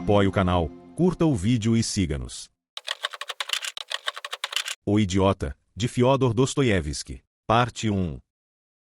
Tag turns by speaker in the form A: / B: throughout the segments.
A: Apoie o canal, curta o vídeo e siga-nos. O Idiota, de Fyodor Dostoiévski. Parte 1.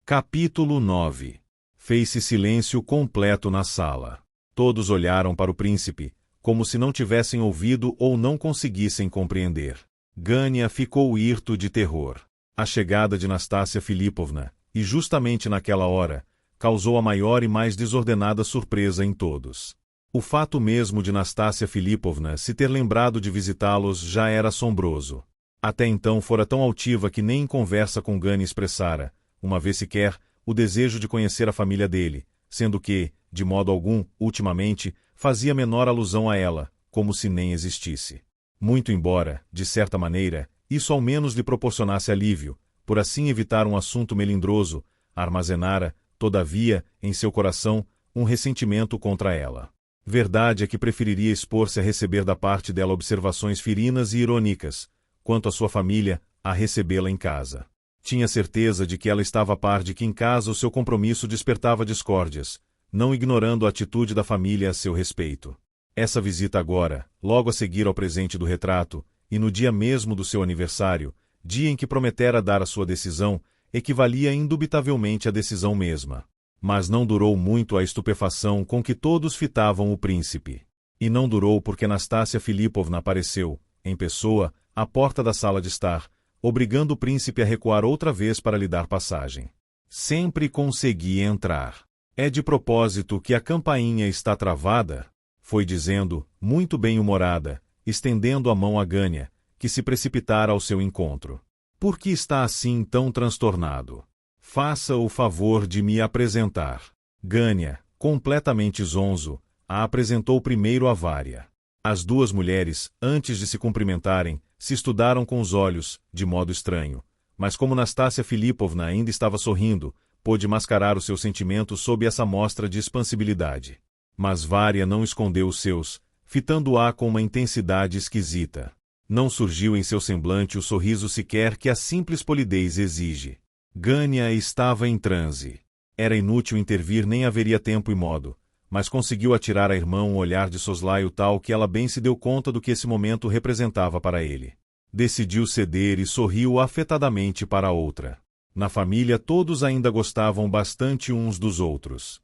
A: Capítulo 9. Fez-se silêncio completo na sala. Todos olharam para o príncipe, como se não tivessem ouvido ou não conseguissem compreender. Gania ficou hirto de terror. A chegada de Nastassia Filipovna, e justamente naquela hora, causou a maior e mais desordenada surpresa em todos. O fato mesmo de Nastassia Filipovna se ter lembrado de visitá-los já era assombroso. Até então fora tão altiva que nem em conversa com Gania expressara, uma vez sequer, o desejo de conhecer a família dele, sendo que, de modo algum, ultimamente, fazia menor alusão a ela, como se nem existisse. Muito embora, de certa maneira, isso ao menos lhe proporcionasse alívio, por assim evitar um assunto melindroso, armazenara, todavia, em seu coração, um ressentimento contra ela. Verdade é que preferiria expor-se a receber da parte dela observações ferinas e irônicas, quanto a sua família, a recebê-la em casa. Tinha certeza de que ela estava a par de que em casa o seu compromisso despertava discórdias, não ignorando a atitude da família a seu respeito. Essa visita agora, logo a seguir ao presente do retrato, e no dia mesmo do seu aniversário, dia em que prometera dar a sua decisão, equivalia indubitavelmente à decisão mesma. Mas não durou muito a estupefação com que todos fitavam o príncipe. E não durou porque Nastassia Filipovna apareceu, em pessoa, à porta da sala de estar, obrigando o príncipe a recuar outra vez para lhe dar passagem. Sempre consegui entrar. É de propósito que a campainha está travada? Foi dizendo, muito bem-humorada, estendendo a mão a Gania, que se precipitara ao seu encontro. Por que está assim tão transtornado? Faça o favor de me apresentar. Gania, completamente zonzo, a apresentou primeiro a Varia. As duas mulheres, antes de se cumprimentarem, se estudaram com os olhos, de modo estranho. Mas como Nastassia Filipovna ainda estava sorrindo, pôde mascarar os seus sentimentos sob essa mostra de expansibilidade. Mas Varia não escondeu os seus, fitando-a com uma intensidade esquisita. Não surgiu em seu semblante o sorriso sequer que a simples polidez exige. Gania estava em transe. Era inútil intervir, nem haveria tempo e modo, mas conseguiu atirar à irmã um olhar de soslaio tal que ela bem se deu conta do que esse momento representava para ele. Decidiu ceder e sorriu afetadamente para a outra. Na família todos ainda gostavam bastante uns dos outros.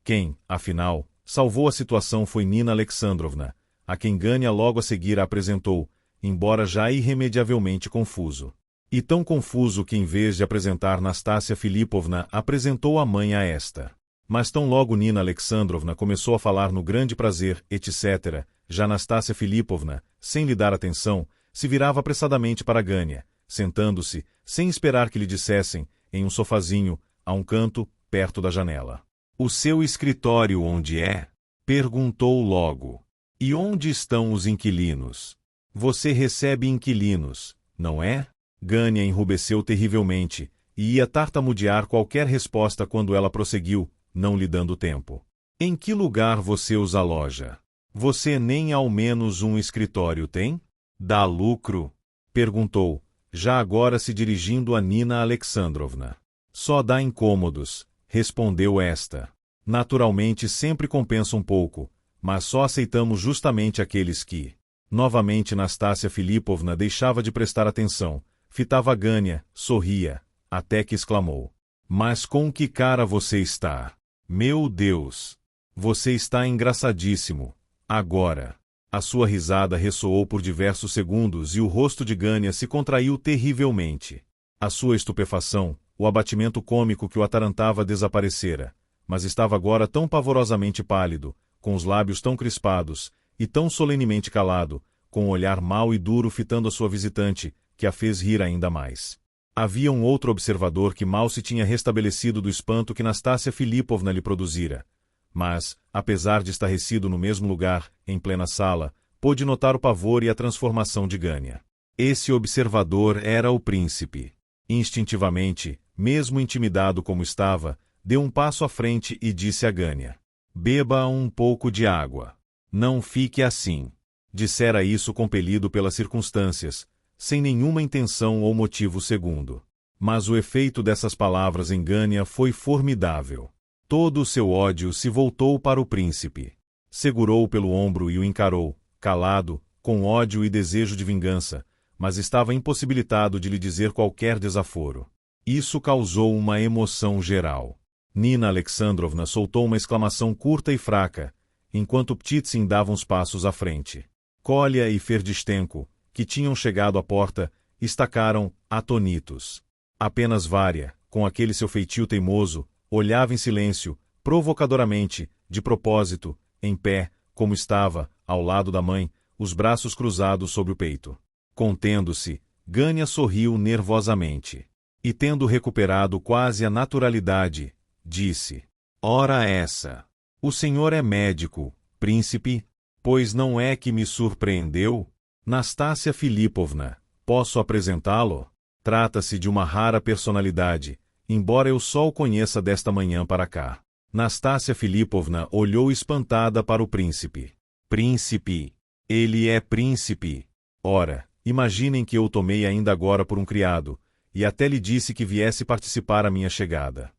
A: Quem, afinal, salvou a situação foi Nina Alexandrovna, a quem Gania logo a seguir a apresentou, embora já irremediavelmente confuso. E tão confuso que em vez de apresentar Nastassia Filipovna, apresentou a mãe a esta. Mas tão logo Nina Alexandrovna começou a falar no grande prazer, etc., já Nastassia Filipovna, sem lhe dar atenção, se virava apressadamente para Gania, sentando-se, sem esperar que lhe dissessem, em um sofazinho, a um canto, perto da janela. O seu escritório onde é? Perguntou logo. E onde estão os inquilinos? Você recebe inquilinos, não é? Gania enrubesceu terrivelmente, e ia tartamudear qualquer resposta quando ela prosseguiu, não lhe dando tempo. Em que lugar você os aloja? Você nem ao menos um escritório tem? Dá lucro? Perguntou, já agora se dirigindo a Nina Alexandrovna. Só dá incômodos, respondeu esta. Naturalmente sempre compensa um pouco, mas só aceitamos justamente aqueles que... Novamente Nastassia Filipovna deixava de prestar atenção, fitava Gania, sorria, até que exclamou. Mas com que cara você está? Meu Deus! Você está engraçadíssimo. Agora. A sua risada ressoou por diversos segundos e o rosto de Gania se contraiu terrivelmente. A sua estupefação, o abatimento cômico que o atarantava desaparecera, mas estava agora tão pavorosamente pálido, com os lábios tão crispados, e tão solenemente calado, com um olhar mau e duro fitando a sua visitante, que a fez rir ainda mais. Havia um outro observador que mal se tinha restabelecido do espanto que Nastassia Filipovna lhe produzira. Mas, apesar de estarrecido no mesmo lugar, em plena sala, pôde notar o pavor e a transformação de Gania. Esse observador era o príncipe. Instintivamente, mesmo intimidado como estava, deu um passo à frente e disse a Gania. Beba um pouco de água. Não fique assim. Dissera isso compelido pelas circunstâncias, sem nenhuma intenção ou motivo segundo. Mas o efeito dessas palavras em Gania foi formidável. Todo o seu ódio se voltou para o príncipe. Segurou-o pelo ombro e o encarou, calado, com ódio e desejo de vingança, mas estava impossibilitado de lhe dizer qualquer desaforo. Isso causou uma emoção geral. Nina Alexandrovna soltou uma exclamação curta e fraca, enquanto Ptitsin dava uns passos à frente. Kolya e Ferdistenko, que tinham chegado à porta, estacaram, atonitos. Apenas Varia, com aquele seu feitio teimoso, olhava em silêncio, provocadoramente, de propósito, em pé, como estava, ao lado da mãe, os braços cruzados sobre o peito. Contendo-se, Gania sorriu nervosamente. E tendo recuperado quase a naturalidade, disse: Ora essa! O senhor é médico, príncipe? Pois não é que me surpreendeu? Nastácia Filipovna, posso apresentá-lo? Trata-se de uma rara personalidade, embora eu só o conheça desta manhã para cá. Nastácia Filipovna olhou espantada para o príncipe. Príncipe! Ele é príncipe! Ora, imaginem que eu o tomei ainda agora por um criado, e até lhe disse que viesse participar à minha chegada.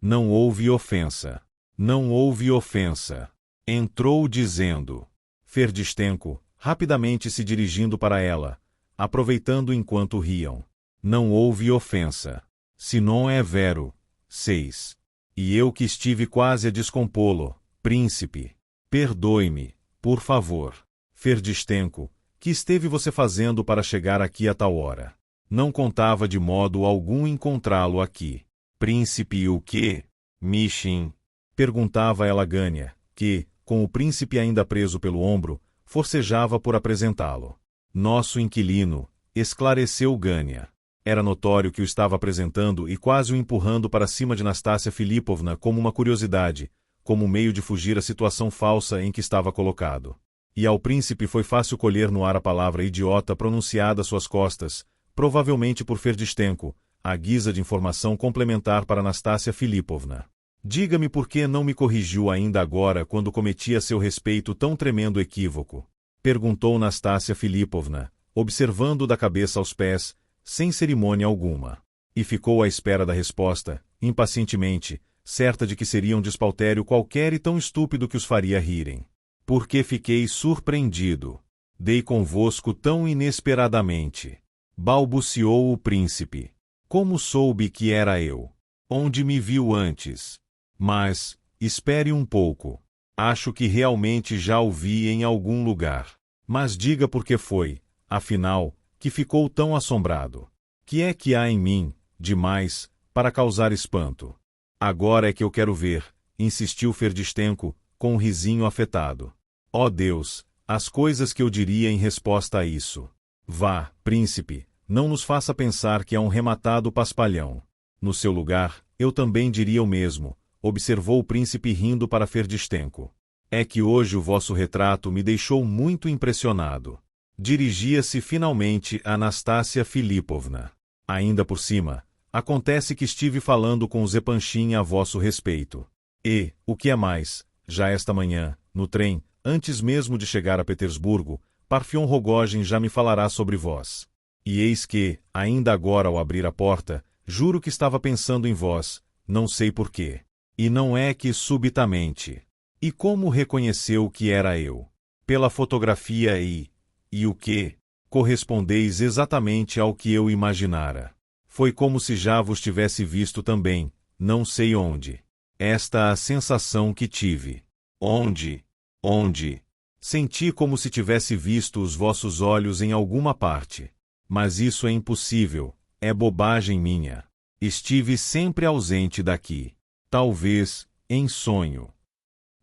A: Não houve ofensa. Não houve ofensa. Entrou dizendo. Ferdistenko, rapidamente se dirigindo para ela, aproveitando enquanto riam. Não houve ofensa. Se não é vero. 6. E eu que estive quase a descompô-lo, príncipe. Perdoe-me, por favor. Ferdistenko, que esteve você fazendo para chegar aqui a tal hora? Não contava de modo algum encontrá-lo aqui. Príncipe o quê? Mishin? Perguntava ela Gania, que, com o príncipe ainda preso pelo ombro, forcejava por apresentá-lo. Nosso inquilino, esclareceu Gania. Era notório que o estava apresentando e quase o empurrando para cima de Nastácia Filipovna como uma curiosidade, como um meio de fugir à situação falsa em que estava colocado. E ao príncipe foi fácil colher no ar a palavra idiota pronunciada às suas costas, provavelmente por Ferdistenko, à guisa de informação complementar para Nastácia Filipovna. Diga-me por que não me corrigiu ainda agora quando cometi a seu respeito tão tremendo equívoco? Perguntou Nastácia Filipovna, observando-o da cabeça aos pés, sem cerimônia alguma. E ficou à espera da resposta, impacientemente, certa de que seria um despautério qualquer e tão estúpido que os faria rirem. Porque fiquei surpreendido. Dei convosco tão inesperadamente. Balbuciou o príncipe. Como soube que era eu? Onde me viu antes? Mas, espere um pouco. Acho que realmente já o vi em algum lugar. Mas diga por que foi, afinal, que ficou tão assombrado. Que é que há em mim, demais, para causar espanto? Agora é que eu quero ver, insistiu Ferdistenko, com um risinho afetado. Ó Deus, as coisas que eu diria em resposta a isso. Vá, príncipe, não nos faça pensar que é um rematado paspalhão. No seu lugar, eu também diria o mesmo, observou o príncipe rindo para Ferdistenko. É que hoje o vosso retrato me deixou muito impressionado. Dirigia-se finalmente a Nastácia Filipovna. Ainda por cima, acontece que estive falando com o Zepanchin a vosso respeito. E, o que é mais, já esta manhã, no trem, antes mesmo de chegar a Petersburgo, Parfion Rogojin já me falará sobre vós. E eis que, ainda agora ao abrir a porta, juro que estava pensando em vós, não sei porquê. E não é que subitamente. E como reconheceu que era eu? Pela fotografia e o que? Correspondeis exatamente ao que eu imaginara. Foi como se já vos tivesse visto também, não sei onde. Esta a sensação que tive. Onde? Senti como se tivesse visto os vossos olhos em alguma parte. Mas isso é impossível, é bobagem minha. Estive sempre ausente daqui. Talvez, em sonho.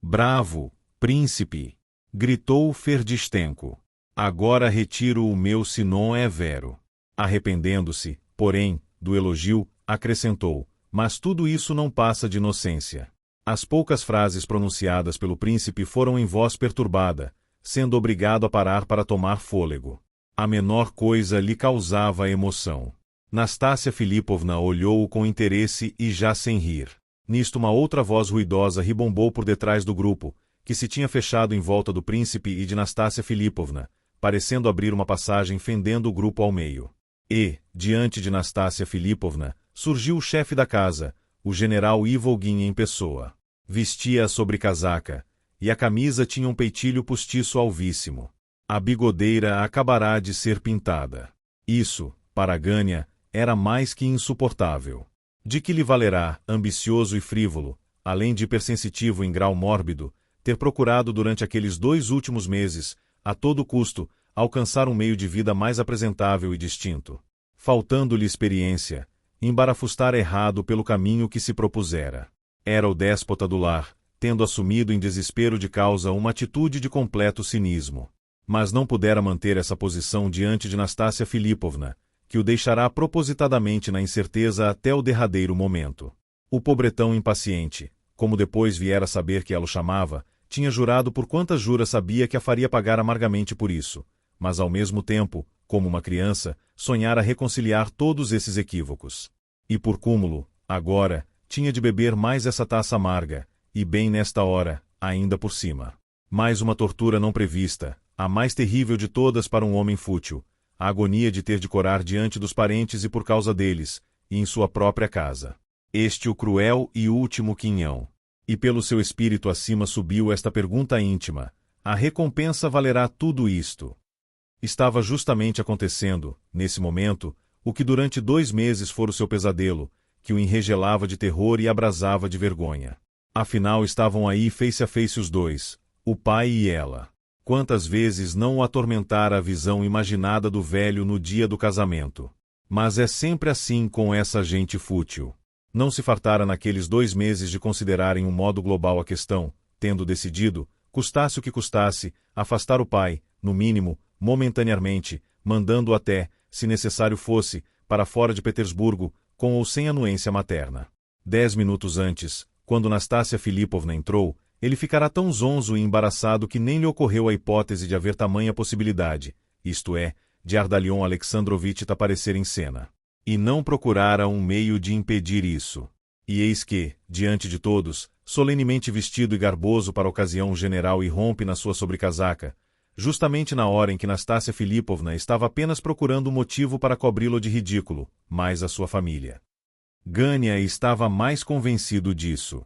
A: Bravo, príncipe! Gritou Ferdistenko. Agora retiro o meu se não é vero. Arrependendo-se, porém, do elogio, acrescentou, mas tudo isso não passa de inocência. As poucas frases pronunciadas pelo príncipe foram em voz perturbada, sendo obrigado a parar para tomar fôlego. A menor coisa lhe causava emoção. Nastácia Filipovna olhou-o com interesse e já sem rir. Nisto uma outra voz ruidosa ribombou por detrás do grupo, que se tinha fechado em volta do príncipe e de Nastácia Filipovna, parecendo abrir uma passagem fendendo o grupo ao meio. E, diante de Nastácia Filipovna, surgiu o chefe da casa, o general Ivogin em pessoa. Vestia a sobrecasaca, e a camisa tinha um peitilho postiço alvíssimo. A bigodeira acabará de ser pintada. Isso, para Gânia, era mais que insuportável. De que lhe valerá, ambicioso e frívolo, além de hipersensitivo em grau mórbido, ter procurado durante aqueles 2 últimos meses, a todo custo, alcançar um meio de vida mais apresentável e distinto? Faltando-lhe experiência, embarafustar errado pelo caminho que se propusera. Era o déspota do lar, tendo assumido em desespero de causa uma atitude de completo cinismo. Mas não pudera manter essa posição diante de Nastácia Filipovna, que o deixará propositadamente na incerteza até o derradeiro momento. O pobretão impaciente, como depois viera a saber que ela o chamava, tinha jurado por quantas juras sabia que a faria pagar amargamente por isso, mas ao mesmo tempo, como uma criança, sonhara reconciliar todos esses equívocos. E por cúmulo, agora, tinha de beber mais essa taça amarga, e bem nesta hora, ainda por cima. Mais uma tortura não prevista, a mais terrível de todas para um homem fútil, a agonia de ter de corar diante dos parentes e por causa deles, e em sua própria casa. Este o cruel e último quinhão. E pelo seu espírito acima subiu esta pergunta íntima: a recompensa valerá tudo isto? Estava justamente acontecendo, nesse momento, o que durante 2 meses fora o seu pesadelo, que o enregelava de terror e abrasava de vergonha. Afinal estavam aí face a face os dois, o pai e ela. Quantas vezes não o atormentara a visão imaginada do velho no dia do casamento? Mas é sempre assim com essa gente fútil. Não se fartara naqueles 2 meses de considerar em um modo global a questão, tendo decidido, custasse o que custasse, afastar o pai, no mínimo, momentaneamente, mandando-o até, se necessário fosse, para fora de Petersburgo, com ou sem anuência materna. 10 minutos antes, quando Nastácia Filipovna entrou, ele ficará tão zonzo e embaraçado que nem lhe ocorreu a hipótese de haver tamanha possibilidade, isto é, de Ardalion Alexandrovitch aparecer em cena. E não procurara um meio de impedir isso. E eis que, diante de todos, solenemente vestido e garboso para a ocasião, o general irrompe na sua sobrecasaca, justamente na hora em que Nastácia Filipovna estava apenas procurando um motivo para cobri-lo de ridículo, mais a sua família. Gânia estava mais convencido disso.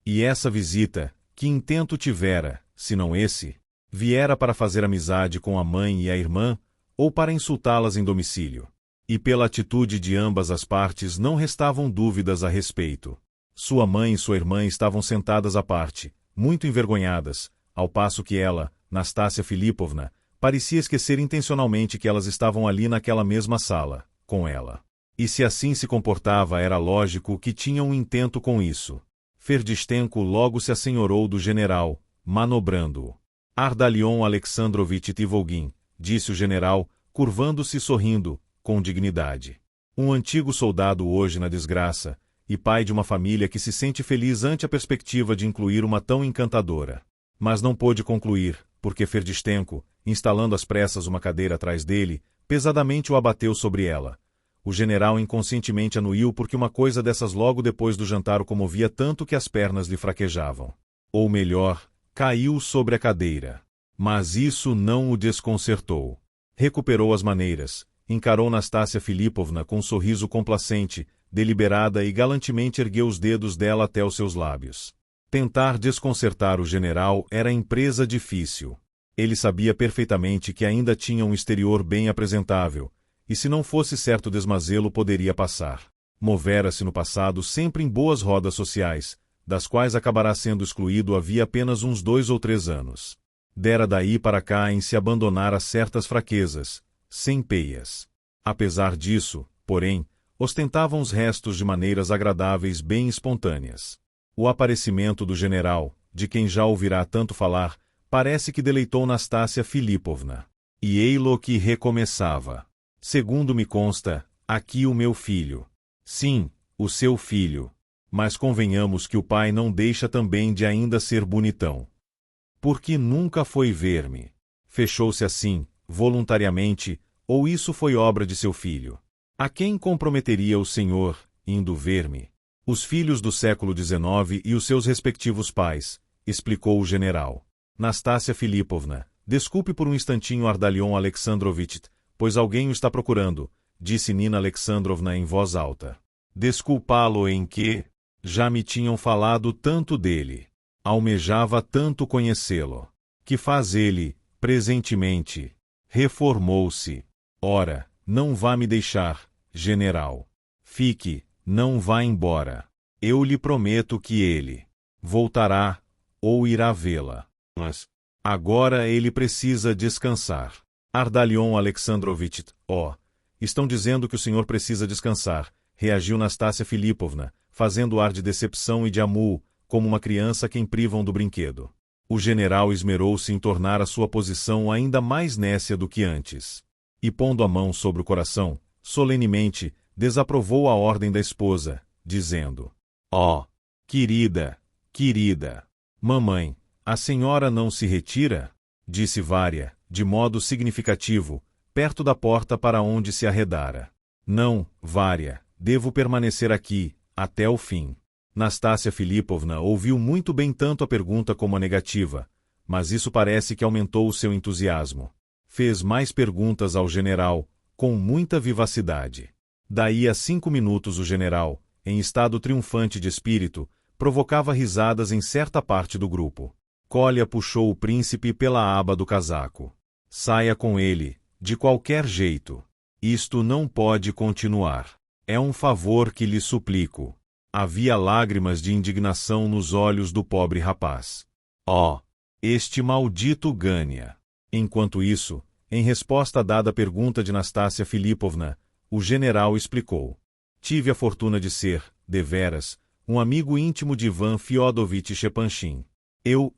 A: E essa visita, que intento tivera, se não esse, viera para fazer amizade com a mãe e a irmã, ou para insultá-las em domicílio. E pela atitude de ambas as partes não restavam dúvidas a respeito. Sua mãe e sua irmã estavam sentadas à parte, muito envergonhadas, ao passo que ela, Nastácia Filipovna, parecia esquecer intencionalmente que elas estavam ali naquela mesma sala, com ela. E se assim se comportava, era lógico que tinha um intento com isso. Ferdistenko logo se assenhorou do general, manobrando-o. Ardalion Alexandrovitch Tivolgin, disse o general, curvando-se e sorrindo, com dignidade. Um antigo soldado hoje na desgraça, e pai de uma família que se sente feliz ante a perspectiva de incluir uma tão encantadora. Mas não pôde concluir, porque Ferdistenko, instalando às pressas uma cadeira atrás dele, pesadamente o abateu sobre ela. O general inconscientemente anuiu porque uma coisa dessas logo depois do jantar o comovia tanto que as pernas lhe fraquejavam. Ou melhor, caiu sobre a cadeira. Mas isso não o desconcertou. Recuperou as maneiras, encarou Nastácia Filipovna com um sorriso complacente, deliberada e galantemente ergueu os dedos dela até os seus lábios. Tentar desconcertar o general era empresa difícil. Ele sabia perfeitamente que ainda tinha um exterior bem apresentável, e se não fosse certo desmazelo poderia passar. Movera-se no passado sempre em boas rodas sociais, das quais acabará sendo excluído havia apenas uns 2 ou 3 anos. Dera daí para cá em se abandonar a certas fraquezas, sem peias. Apesar disso, porém, ostentavam os restos de maneiras agradáveis bem espontâneas. O aparecimento do general, de quem já ouvirá tanto falar, parece que deleitou Nastácia Filipovna. E ei-lo que recomeçava. Segundo me consta, aqui o meu filho. Sim, o seu filho. Mas convenhamos que o pai não deixa também de ainda ser bonitão. Porque nunca foi ver-me. Fechou-se assim, voluntariamente, ou isso foi obra de seu filho? A quem comprometeria o senhor, indo ver-me? Os filhos do século XIX e os seus respectivos pais, explicou o general. Nastácia Filipovna, desculpe por um instantinho Ardalion Alexandrovitch, pois alguém o está procurando, disse Nina Alexandrovna em voz alta. Desculpá-lo em quê? Já me tinham falado tanto dele. Almejava tanto conhecê-lo. Que faz ele, presentemente? Reformou-se. Ora, não vá me deixar, general. Fique, não vá embora. Eu lhe prometo que ele voltará, ou irá vê-la. Mas agora ele precisa descansar. Ardalion Alexandrovitch, estão dizendo que o senhor precisa descansar, reagiu Nastácia Filipovna, fazendo ar de decepção e de amor, como uma criança a quem privam do brinquedo. O general esmerou-se em tornar a sua posição ainda mais nécia do que antes. E pondo a mão sobre o coração, solenemente, desaprovou a ordem da esposa, dizendo: querida, mamãe, a senhora não se retira? Disse Vária, de modo significativo, perto da porta para onde se arredara. Não, Vária, devo permanecer aqui, até o fim. Nastácia Filipovna ouviu muito bem tanto a pergunta como a negativa, mas isso parece que aumentou o seu entusiasmo. Fez mais perguntas ao general, com muita vivacidade. Daí a 5 minutos o general, em estado triunfante de espírito, provocava risadas em certa parte do grupo. Kolya puxou o príncipe pela aba do casaco. Saia com ele, de qualquer jeito. Isto não pode continuar. É um favor que lhe suplico. Havia lágrimas de indignação nos olhos do pobre rapaz. Este maldito Gania! Enquanto isso, em resposta dada à pergunta de Nastácia Filipovna, o general explicou. Tive a fortuna de ser, deveras, um amigo íntimo de Ivan Fyodorovitch Shepanshin.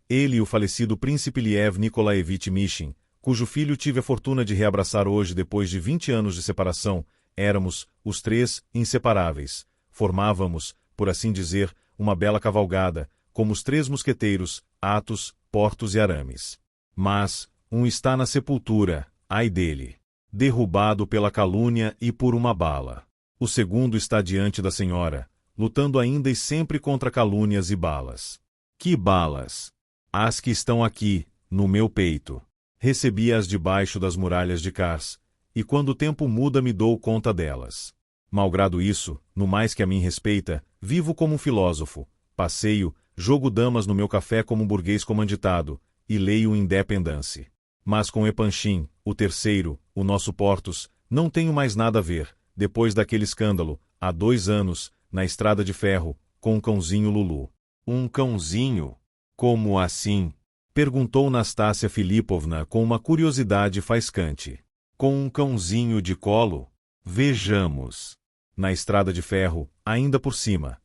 A: Ele e o falecido príncipe Liev Nikolaevich Mishin, cujo filho tive a fortuna de reabraçar hoje depois de 20 anos de separação, éramos, os três, inseparáveis. Formávamos, por assim dizer, uma bela cavalgada, como os 3 mosqueteiros, Athos, Porthos e Aramis. Mas, um está na sepultura, ai dele, derrubado pela calúnia e por uma bala. O segundo está diante da senhora, lutando ainda e sempre contra calúnias e balas. Que balas? As que estão aqui, no meu peito. Recebi-as debaixo das muralhas de Kars, e quando o tempo muda me dou conta delas. Malgrado isso, no mais que a mim respeita, vivo como um filósofo, passeio, jogo damas no meu café como um burguês comanditado, e leio Independence. Mas com Epanchin, o terceiro, o nosso Porthos, não tenho mais nada a ver, depois daquele escândalo, há 2 anos, na Estrada de Ferro, com um cãozinho Lulu. Um cãozinho? Como assim? Perguntou Nastácia Filipovna com uma curiosidade faiscante. Com um cãozinho de colo? Vejamos. Na Estrada de Ferro, ainda por cima.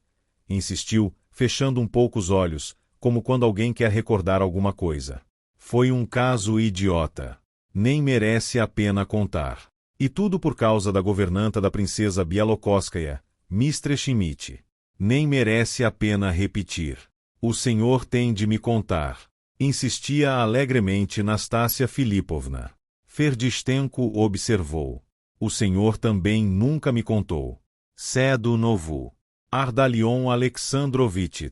A: Insistiu, fechando um pouco os olhos, como quando alguém quer recordar alguma coisa. Foi um caso idiota. Nem merece a pena contar. E tudo por causa da governanta da princesa Bialokovskaya, Mistre Schmidt. Nem merece a pena repetir. O senhor tem de me contar. Insistia alegremente Nastácia Filipovna. Ferdistenko observou. O senhor também nunca me contou. Cedo novo. Ardalion Alexandrovitch.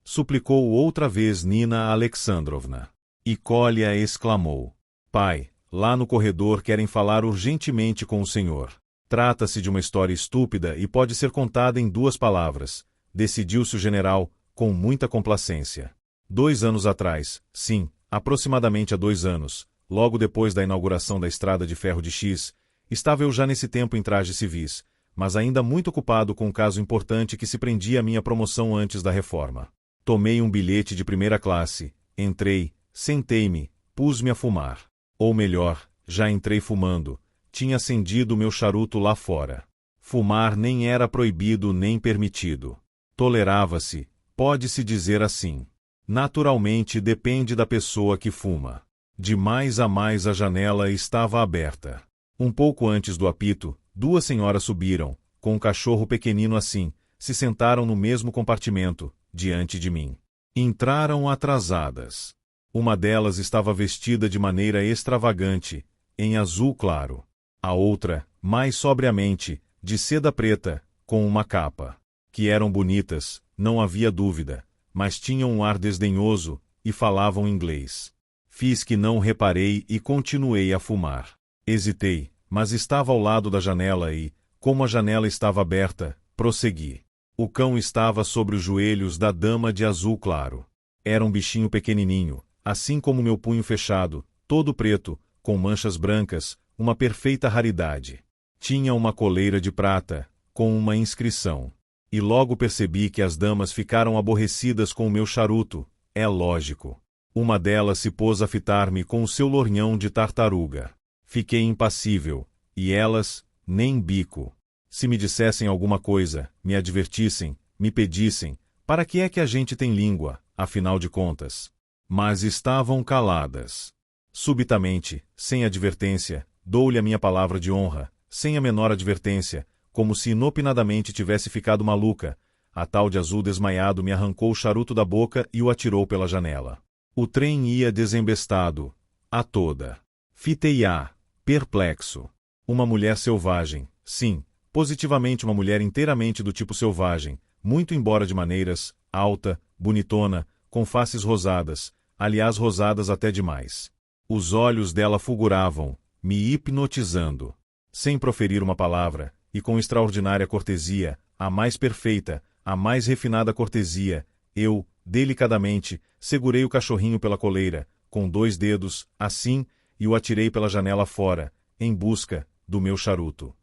A: Suplicou outra vez Nina Alexandrovna. E Kolya exclamou. Pai, lá no corredor querem falar urgentemente com o senhor. Trata-se de uma história estúpida e pode ser contada em 2 palavras. Decidiu-se o general, com muita complacência. 2 anos atrás, sim, aproximadamente há 2 anos, logo depois da inauguração da Estrada de Ferro de X, estava eu já nesse tempo em trajes civis, mas ainda muito ocupado com um caso importante que se prendia à minha promoção antes da reforma. Tomei um bilhete de 1ª classe, entrei, sentei-me, pus-me a fumar. Ou melhor, já entrei fumando, tinha acendido meu charuto lá fora. Fumar nem era proibido nem permitido. Tolerava-se, pode-se dizer assim. Naturalmente depende da pessoa que fuma. De mais a mais a janela estava aberta. Um pouco antes do apito, 2 senhoras subiram, com um cachorro pequenino assim, se sentaram no mesmo compartimento, diante de mim. Entraram atrasadas. Uma delas estava vestida de maneira extravagante, em azul claro. A outra, mais sobriamente, de seda preta, com uma capa. Que eram bonitas, não havia dúvida, mas tinham um ar desdenhoso, e falavam inglês. Fiz que não reparei e continuei a fumar. Hesitei, mas estava ao lado da janela e, como a janela estava aberta, prossegui. O cão estava sobre os joelhos da dama de azul claro. Era um bichinho pequenininho, assim como meu punho fechado, todo preto, com manchas brancas, uma perfeita raridade. Tinha uma coleira de prata, com uma inscrição. E logo percebi que as damas ficaram aborrecidas com o meu charuto, é lógico. Uma delas se pôs a fitar-me com o seu lorgnão de tartaruga. Fiquei impassível, e elas, nem bico. Se me dissessem alguma coisa, me advertissem, me pedissem, para que é que a gente tem língua, afinal de contas? Mas estavam caladas. Subitamente, sem advertência, dou-lhe a minha palavra de honra, sem a menor advertência, como se inopinadamente tivesse ficado maluca, a tal de azul desmaiado me arrancou o charuto da boca e o atirou pela janela. O trem ia desembestado, a toda. Fitei-a, perplexo. Uma mulher selvagem, sim, positivamente uma mulher inteiramente do tipo selvagem, muito embora de maneiras, alta, bonitona, com faces rosadas, aliás rosadas até demais. Os olhos dela fulguravam, me hipnotizando. Sem proferir uma palavra, e com extraordinária cortesia, a mais perfeita, a mais refinada cortesia, eu, delicadamente, segurei o cachorrinho pela coleira, com 2 dedos, assim, e o atirei pela janela fora, em busca do meu charuto.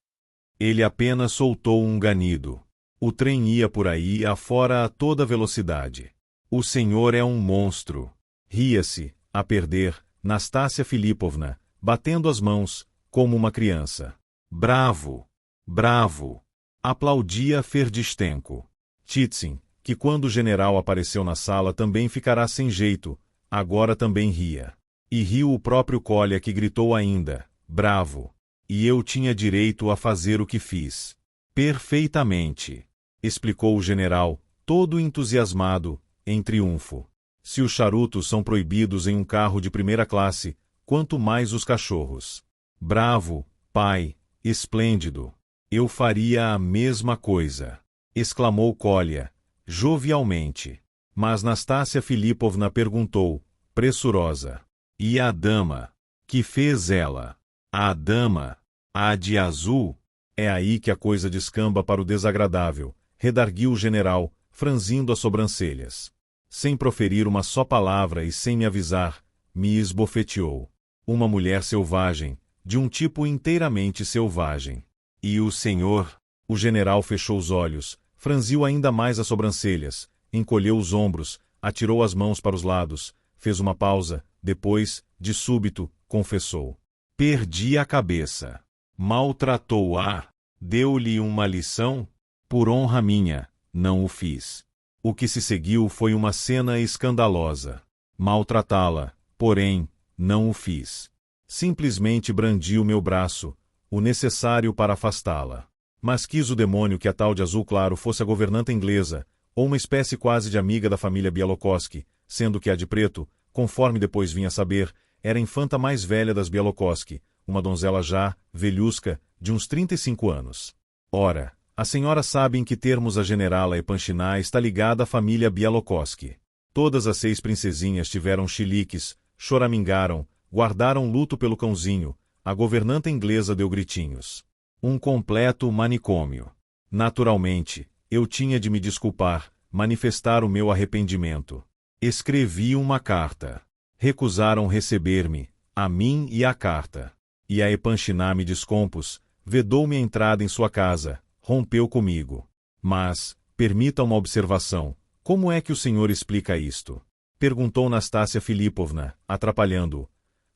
A: Ele apenas soltou um ganido. O trem ia por aí afora a toda velocidade. O senhor é um monstro. Ria-se, a perder, Nastácia Filipovna, batendo as mãos, como uma criança. Bravo! Bravo! Aplaudia Ferdistenko. Titsin, que quando o general apareceu na sala também ficará sem jeito, agora também ria. E riu o próprio Kolya que gritou ainda, bravo! E eu tinha direito a fazer o que fiz. Perfeitamente! Explicou o general, todo entusiasmado, em triunfo. Se os charutos são proibidos em um carro de primeira classe, quanto mais os cachorros. Bravo, pai, esplêndido! Eu faria a mesma coisa! Exclamou Kolya, jovialmente. Mas Nastácia Filipovna perguntou, pressurosa. E a dama? Que fez ela? A dama? A de azul? É aí que a coisa descamba para o desagradável, redarguiu o general, franzindo as sobrancelhas. Sem proferir uma só palavra e sem me avisar, me esbofeteou. Uma mulher selvagem, de um tipo inteiramente selvagem. E o senhor? O general fechou os olhos, franziu ainda mais as sobrancelhas, encolheu os ombros, atirou as mãos para os lados, fez uma pausa, depois, de súbito, confessou. Perdi a cabeça. Maltratou-a? Deu-lhe uma lição? Por honra minha, não o fiz. O que se seguiu foi uma cena escandalosa. Maltratá-la, porém, não o fiz. Simplesmente brandi o meu braço, o necessário para afastá-la. Mas quis o demônio que a tal de azul claro fosse a governanta inglesa, ou uma espécie quase de amiga da família Bialokoski, sendo que a de preto, conforme depois vinha a saber, era a infanta mais velha das Bialokoski, uma donzela já, velhusca, de uns 35 anos. Ora, a senhora sabe em que termos a generala Epanchina está ligada à família Bialokoski. Todas as 6 princesinhas tiveram chiliques, choramingaram, guardaram luto pelo cãozinho, a governanta inglesa deu gritinhos. Um completo manicômio. Naturalmente, eu tinha de me desculpar, manifestar o meu arrependimento. Escrevi uma carta. Recusaram receber-me, a mim e a carta. E a Epanchina me descompus, vedou-me a entrada em sua casa, rompeu comigo. Mas, permita uma observação, como é que o senhor explica isto? Perguntou Nastácia Filipovna, atrapalhando-o.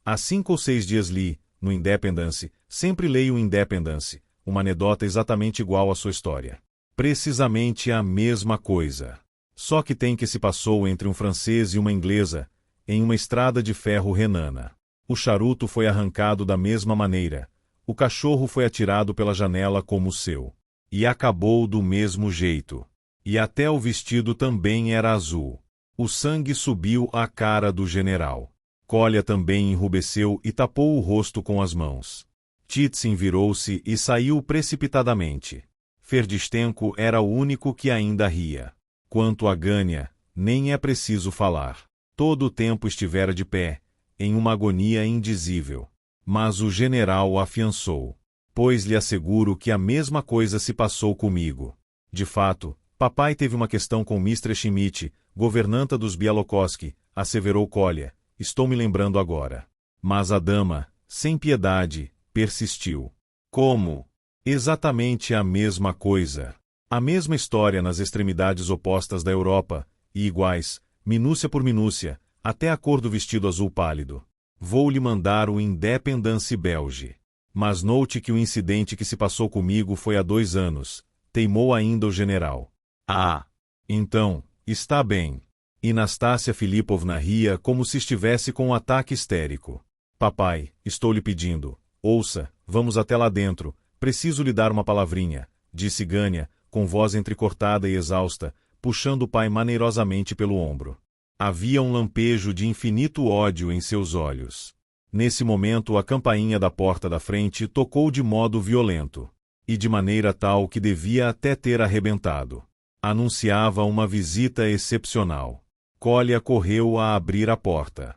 A: Há 5 ou 6 dias li, no Independence, sempre leio o Independence, uma anedota exatamente igual à sua história. Precisamente a mesma coisa. Só que tem que se passou entre um francês e uma inglesa, em uma estrada de ferro renana. O charuto foi arrancado da mesma maneira. O cachorro foi atirado pela janela como o seu. E acabou do mesmo jeito. E até o vestido também era azul. O sangue subiu à cara do general. Kolya também enrubesceu e tapou o rosto com as mãos. Titsin virou-se e saiu precipitadamente. Ferdistenko era o único que ainda ria. Quanto a Gania, nem é preciso falar. Todo o tempo estivera de pé, em uma agonia indizível. Mas o general afiançou. Pois lhe asseguro que a mesma coisa se passou comigo. De fato, Papai teve uma questão com Mr. Schmidt, governanta dos Bialokoski, asseverou Kolya. Estou me lembrando agora. Mas a dama, sem piedade, persistiu. Como? Exatamente a mesma coisa. A mesma história nas extremidades opostas da Europa, e iguais, minúcia por minúcia, até a cor do vestido azul pálido. Vou lhe mandar o Independence Belge. Mas note que o incidente que se passou comigo foi há 2 anos, teimou ainda o general. Ah! Então, está bem. E Nastácia Filipovna ria como se estivesse com um ataque histérico. Papai, estou lhe pedindo. Ouça, vamos até lá dentro, preciso lhe dar uma palavrinha, disse Gania, com voz entrecortada e exausta, puxando o pai maneirosamente pelo ombro. Havia um lampejo de infinito ódio em seus olhos. Nesse momento a campainha da porta da frente tocou de modo violento, e de maneira tal que devia até ter arrebentado. Anunciava uma visita excepcional. Kolya correu a abrir a porta.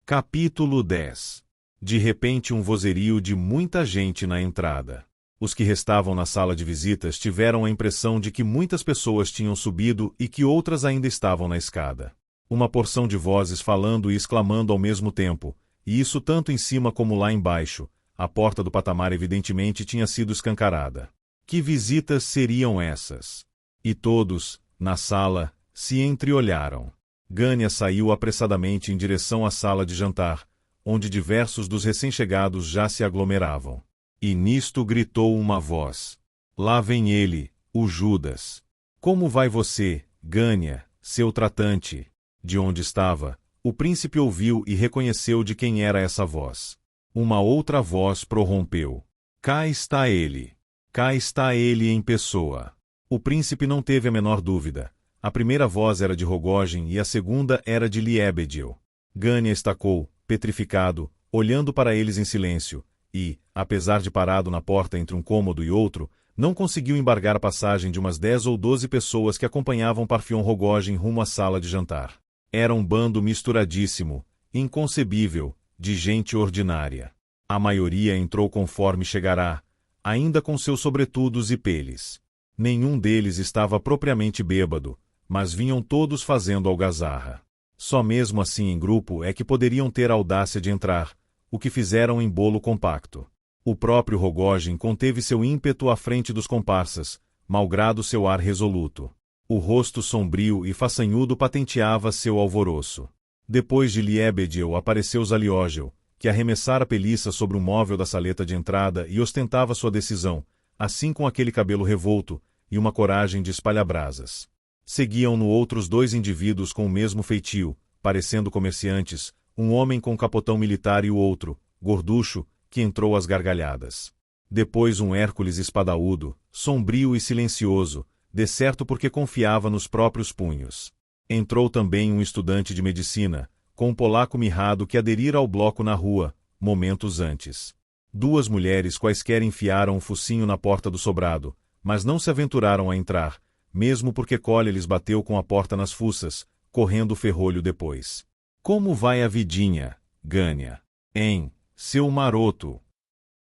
A: Capítulo 10. De repente um vozerio de muita gente na entrada. Os que restavam na sala de visitas tiveram a impressão de que muitas pessoas tinham subido e que outras ainda estavam na escada. Uma porção de vozes falando e exclamando ao mesmo tempo, e isso tanto em cima como lá embaixo. A porta do patamar evidentemente tinha sido escancarada. Que visitas seriam essas? E todos, na sala, se entreolharam. Gania saiu apressadamente em direção à sala de jantar, onde diversos dos recém-chegados já se aglomeravam. E nisto gritou uma voz. Lá vem ele, o Judas. Como vai você, Gania, seu tratante? De onde estava, o príncipe ouviu e reconheceu de quem era essa voz. Uma outra voz prorrompeu. Cá está ele. Cá está ele em pessoa. O príncipe não teve a menor dúvida. A primeira voz era de Rogojin e a segunda era de Liebedil. Gania estacou, petrificado, olhando para eles em silêncio, e, apesar de parado na porta entre um cômodo e outro, não conseguiu embargar a passagem de umas 10 ou 12 pessoas que acompanhavam Parfion Rogojin rumo à sala de jantar. Era um bando misturadíssimo, inconcebível, de gente ordinária. A maioria entrou conforme chegará, ainda com seus sobretudos e peles. Nenhum deles estava propriamente bêbado, mas vinham todos fazendo algazarra. Só mesmo assim em grupo é que poderiam ter a audácia de entrar, o que fizeram em bolo compacto. O próprio Rogojin conteve seu ímpeto à frente dos comparsas, malgrado seu ar resoluto. O rosto sombrio e façanhudo patenteava seu alvoroço. Depois de Liebedil apareceu Zaliógel, que arremessara a peliça sobre o móvel da saleta de entrada e ostentava sua decisão, assim com aquele cabelo revolto, e uma coragem de espalha-brasas. Seguiam-no outros 2 indivíduos com o mesmo feitio, parecendo comerciantes, um homem com capotão militar e o outro, gorducho, que entrou às gargalhadas. Depois um Hércules espadaúdo, sombrio e silencioso, decerto porque confiava nos próprios punhos. Entrou também um estudante de medicina, com um polaco mirrado que aderira ao bloco na rua, momentos antes. 2 mulheres quaisquer enfiaram um focinho na porta do sobrado, mas não se aventuraram a entrar, mesmo porque Kolya lhes bateu com a porta nas fuças, correndo o ferrolho depois. Como vai a vidinha, Gania? Hein, seu maroto?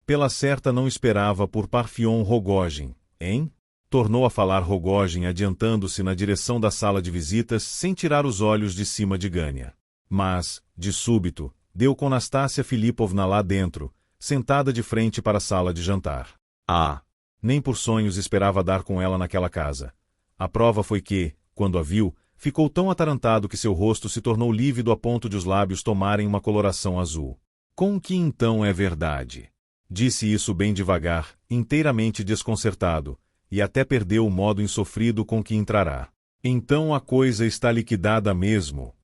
A: Pela certa não esperava por Parfion Rogojin, hein? Tornou a falar Rogojin adiantando-se na direção da sala de visitas sem tirar os olhos de cima de Gania. Mas, de súbito, deu com Nastácia Filipovna lá dentro, sentada de frente para a sala de jantar. Ah! Nem por sonhos esperava dar com ela naquela casa. A prova foi que, quando a viu, ficou tão atarantado que seu rosto se tornou lívido a ponto de os lábios tomarem uma coloração azul. Com que então é verdade? Disse isso bem devagar, inteiramente desconcertado, e até perdeu o modo insofrido com que entrará. Então a coisa está liquidada mesmo.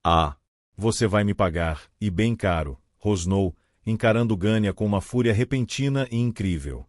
A: Ah! Você vai me pagar, e bem caro, rosnou, encarando Gania com uma fúria repentina e incrível.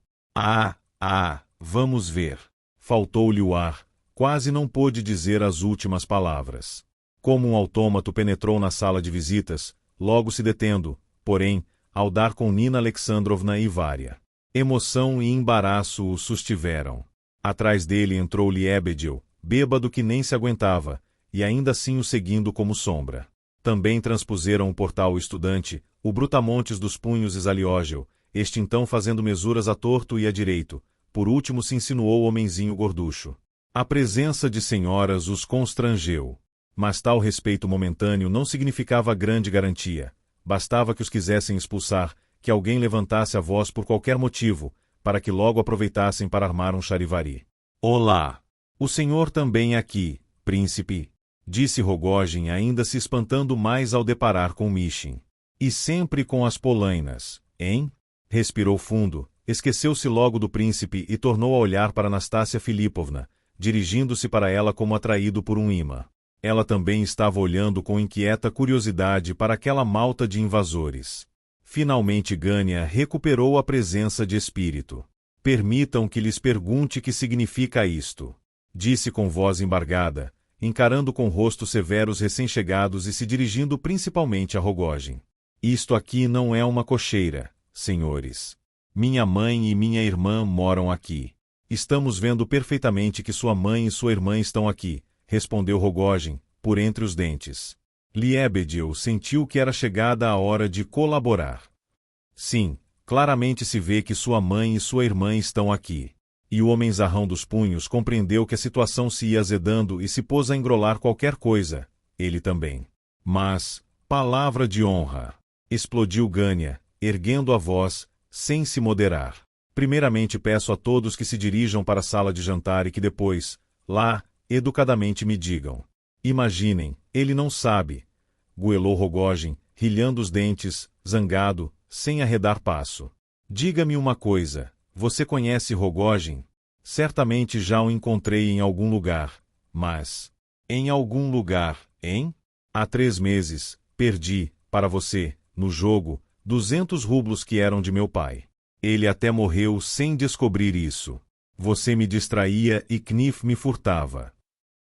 A: Vamos ver. Faltou-lhe o ar, quase não pôde dizer as últimas palavras. Como um autômato penetrou na sala de visitas, logo se detendo, porém, ao dar com Nina Alexandrovna e Varia. Emoção e embaraço o sustiveram. Atrás dele entrou Liebedil, bêbado que nem se aguentava, e ainda assim o seguindo como sombra. Também transpuseram o portal o estudante, o brutamontes dos punhos e Zaliógel, este então fazendo mesuras a torto e a direito. Por último se insinuou o homenzinho gorducho. A presença de senhoras os constrangeu. Mas tal respeito momentâneo não significava grande garantia. Bastava que os quisessem expulsar, que alguém levantasse a voz por qualquer motivo, para que logo aproveitassem para armar um charivari. Olá! O senhor também aqui, príncipe, disse Rogojin, ainda se espantando mais ao deparar com Mishin. E sempre com as polainas, hein? Respirou fundo, esqueceu-se logo do príncipe e tornou a olhar para Nastácia Filipovna, dirigindo-se para ela como atraído por um imã. Ela também estava olhando com inquieta curiosidade para aquela malta de invasores. Finalmente Gânia recuperou a presença de espírito. Permitam que lhes pergunte que significa isto, disse com voz embargada, encarando com rosto severo os recém-chegados e se dirigindo principalmente a Rogojin. Isto aqui não é uma cocheira, senhores. Minha mãe e minha irmã moram aqui. Estamos vendo perfeitamente que sua mãe e sua irmã estão aqui, respondeu Rogojin, por entre os dentes. Liebediel sentiu que era chegada a hora de colaborar. Sim, claramente se vê que sua mãe e sua irmã estão aqui. E o homenzarrão dos punhos compreendeu que a situação se ia azedando e se pôs a engrolar qualquer coisa, ele também. Mas, palavra de honra! Explodiu Gânia, erguendo a voz, sem se moderar. Primeiramente peço a todos que se dirijam para a sala de jantar e que depois, lá, educadamente me digam. Imaginem, ele não sabe, goelou Rogojin, rilhando os dentes, zangado, sem arredar passo. Diga-me uma coisa, você conhece Rogojin? Certamente já o encontrei em algum lugar, mas... Em algum lugar, hein? Há 3 meses, perdi, para você, no jogo, 200 rublos que eram de meu pai. Ele até morreu sem descobrir isso. Você me distraía e Knif me furtava.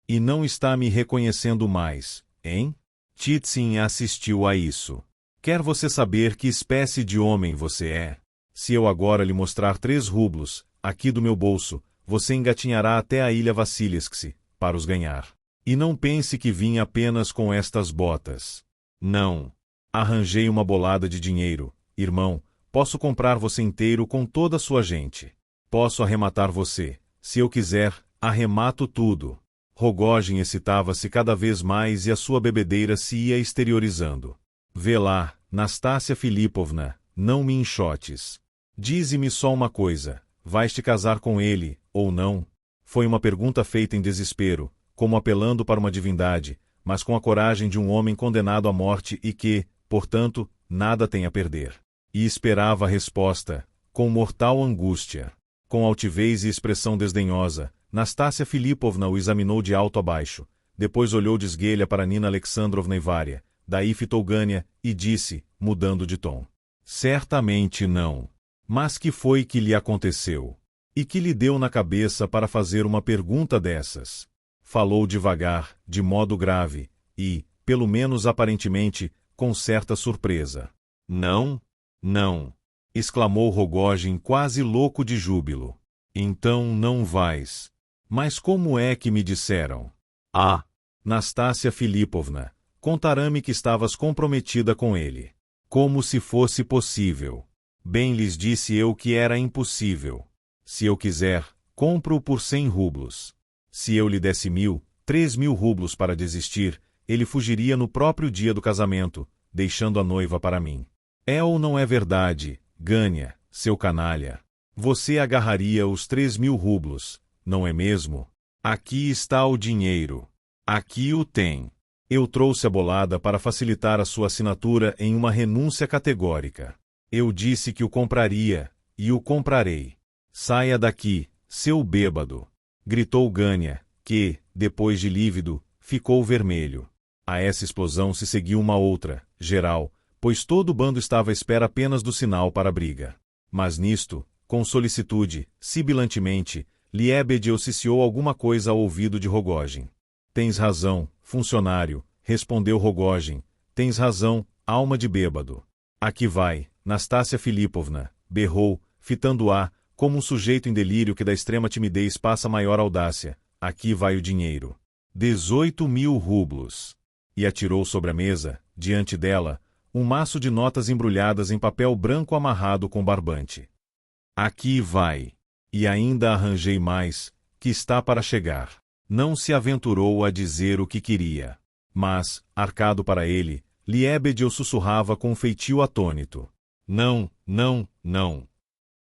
A: E não está me reconhecendo mais, hein? Titsin assistiu a isso. Quer você saber que espécie de homem você é? Se eu agora lhe mostrar 3 rublos, aqui do meu bolso, você engatinhará até a ilha Vassilevsk, para os ganhar. E não pense que vim apenas com estas botas. Não. Arranjei uma bolada de dinheiro, irmão, posso comprar você inteiro com toda a sua gente. Posso arrematar você. Se eu quiser, arremato tudo. Rogojin excitava-se cada vez mais e a sua bebedeira se ia exteriorizando. Vê lá, Nastácia Filipovna, não me enxotes. Dize-me só uma coisa, vais te casar com ele, ou não? Foi uma pergunta feita em desespero, como apelando para uma divindade, mas com a coragem de um homem condenado à morte e que, portanto, nada tem a perder. E esperava a resposta, com mortal angústia. Com altivez e expressão desdenhosa, Nastácia Filipovna o examinou de alto a baixo, depois olhou de esguelha para Nina Alexandrovna e Varia, daí fitou Gânia e disse, mudando de tom. Certamente não. Mas que foi que lhe aconteceu? E que lhe deu na cabeça para fazer uma pergunta dessas? Falou devagar, de modo grave, e, pelo menos aparentemente, com certa surpresa. Não, não, exclamou Rogojin quase louco de júbilo. Então não vais. Mas como é que me disseram? Ah, Nastácia Filipovna, contará-me que estavas comprometida com ele. Como se fosse possível. Bem lhes disse eu que era impossível. Se eu quiser, compro-o por 100 rublos. Se eu lhe desse 3.000 rublos para desistir, ele fugiria no próprio dia do casamento, deixando a noiva para mim. É ou não é verdade, Gânia, seu canalha? Você agarraria os 3.000 rublos, não é mesmo? Aqui está o dinheiro. Aqui o tem. Eu trouxe a bolada para facilitar a sua assinatura em uma renúncia categórica. Eu disse que o compraria, e o comprarei. Saia daqui, seu bêbado! Gritou Gânia, que, depois de lívido, ficou vermelho. A essa explosão se seguiu uma outra, geral, pois todo o bando estava à espera apenas do sinal para a briga. Mas nisto, com solicitude, sibilantemente, Liebediel ciciou alguma coisa ao ouvido de Rogojin. Tens razão, funcionário, respondeu Rogojin. Tens razão, alma de bêbado. Aqui vai, Nastácia Filipovna, berrou, fitando-a, como um sujeito em delírio que da extrema timidez passa maior audácia. Aqui vai o dinheiro. 18.000 rublos. E atirou sobre a mesa, diante dela, um maço de notas embrulhadas em papel branco amarrado com barbante. Aqui vai. E ainda arranjei mais, que está para chegar. não se aventurou a dizer o que queria. Mas, arcado para ele, Liebediel sussurrava com um feitio atônito. Não, não, não.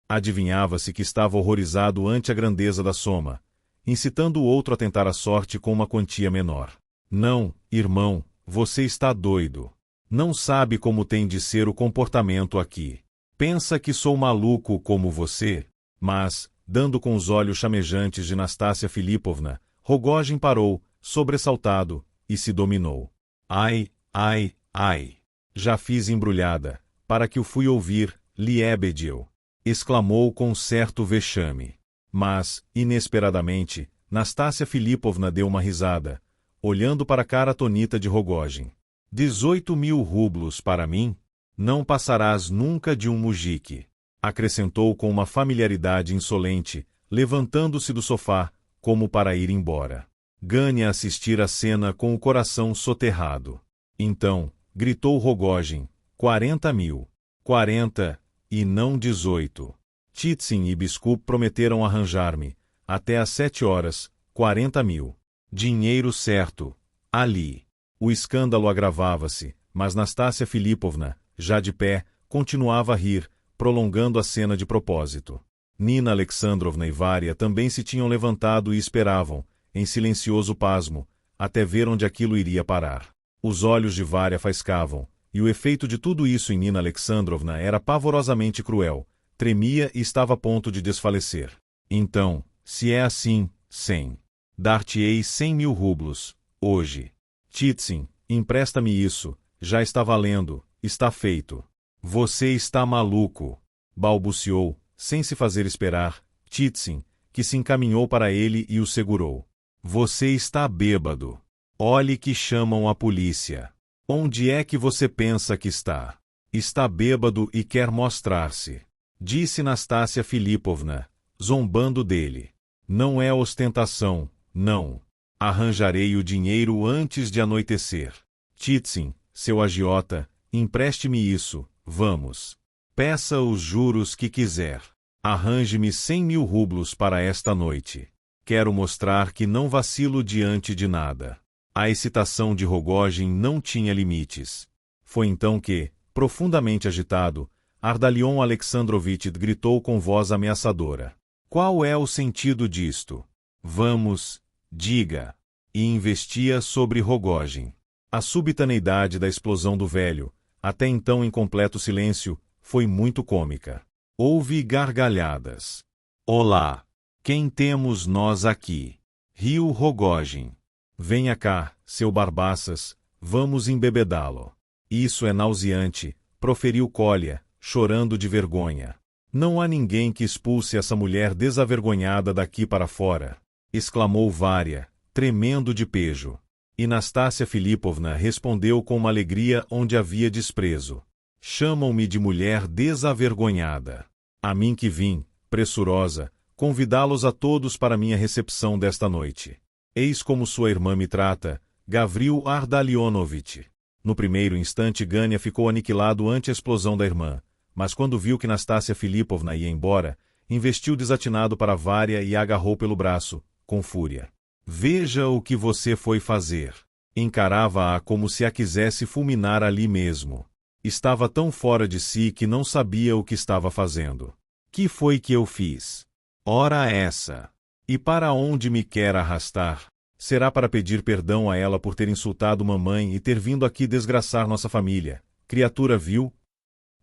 A: Adivinhava-se que estava horrorizado ante a grandeza da soma, incitando o outro a tentar a sorte com uma quantia menor. Não, irmão, você está doido. Não sabe como tem de ser o comportamento aqui. Pensa que sou maluco como você? Mas, dando com os olhos chamejantes de Nastácia Filipovna, Rogojin parou, sobressaltado, e se dominou. Ai, ai, ai! Já fiz embrulhada, para que o fui ouvir, Liebediel! Exclamou com certo vexame. Mas, inesperadamente, Nastácia Filipovna deu uma risada, olhando para a cara atonita de Rogojin. 18.000 rublos para mim? Não passarás nunca de um mujique, acrescentou com uma familiaridade insolente, levantando-se do sofá, como para ir embora. Gania assistir a cena com o coração soterrado. Então, gritou Rogojin, 40.000. 40, e não 18. Titsin e Biskup prometeram arranjar-me, até às 7 horas, 40.000. Dinheiro certo. Ali. O escândalo agravava-se, mas Nastácia Filipovna, já de pé, continuava a rir, prolongando a cena de propósito. Nina Alexandrovna e Varia também se tinham levantado e esperavam, em silencioso pasmo, até ver onde aquilo iria parar. Os olhos de Varia faiscavam, e o efeito de tudo isso em Nina Alexandrovna era pavorosamente cruel, tremia e estava a ponto de desfalecer. Então, se é assim, 100. Dar-te-ei 100.000 rublos, hoje. Titsin, empresta-me isso, já está valendo, está feito. Você está maluco, balbuciou, sem se fazer esperar, Titsin, que se encaminhou para ele e o segurou. Você está bêbado. Olhe que chamam a polícia. Onde é que você pensa que está? Está bêbado e quer mostrar-se. Disse Nastácia Filipovna, zombando dele. Não é ostentação, não. Arranjarei o dinheiro antes de anoitecer. Titsin, seu agiota, empreste-me isso, vamos. Peça os juros que quiser. Arranje-me 100.000 rublos para esta noite. Quero mostrar que não vacilo diante de nada. A excitação de Rogojin não tinha limites. Foi então que, profundamente agitado, Ardalion Alexandrovitch gritou com voz ameaçadora. Qual é o sentido disto? Vamos, diga. E investia sobre Rogojin. A subitaneidade da explosão do velho, até então em completo silêncio, foi muito cômica. Houve gargalhadas. Olá! Quem temos nós aqui? Riu Rogojin. Venha cá, seu Barbaças, vamos embebedá-lo. Isso é nauseante, proferiu Kolya, chorando de vergonha. Não há ninguém que expulse essa mulher desavergonhada daqui para fora, exclamou Varia, tremendo de pejo. E Nastácia Filipovna respondeu com uma alegria onde havia desprezo. Chamam-me de mulher desavergonhada. A mim que vim, pressurosa, convidá-los a todos para minha recepção desta noite. Eis como sua irmã me trata, Gavril Ardalionovitch. No primeiro instante Gania ficou aniquilado ante a explosão da irmã, mas quando viu que Nastácia Filipovna ia embora, investiu desatinado para Varia e a agarrou pelo braço, com fúria. Veja o que você foi fazer. Encarava-a como se a quisesse fulminar ali mesmo. Estava tão fora de si que não sabia o que estava fazendo. Que foi que eu fiz? Ora essa! E para onde me quer arrastar? Será para pedir perdão a ela por ter insultado mamãe e ter vindo aqui desgraçar nossa família. Criatura vil?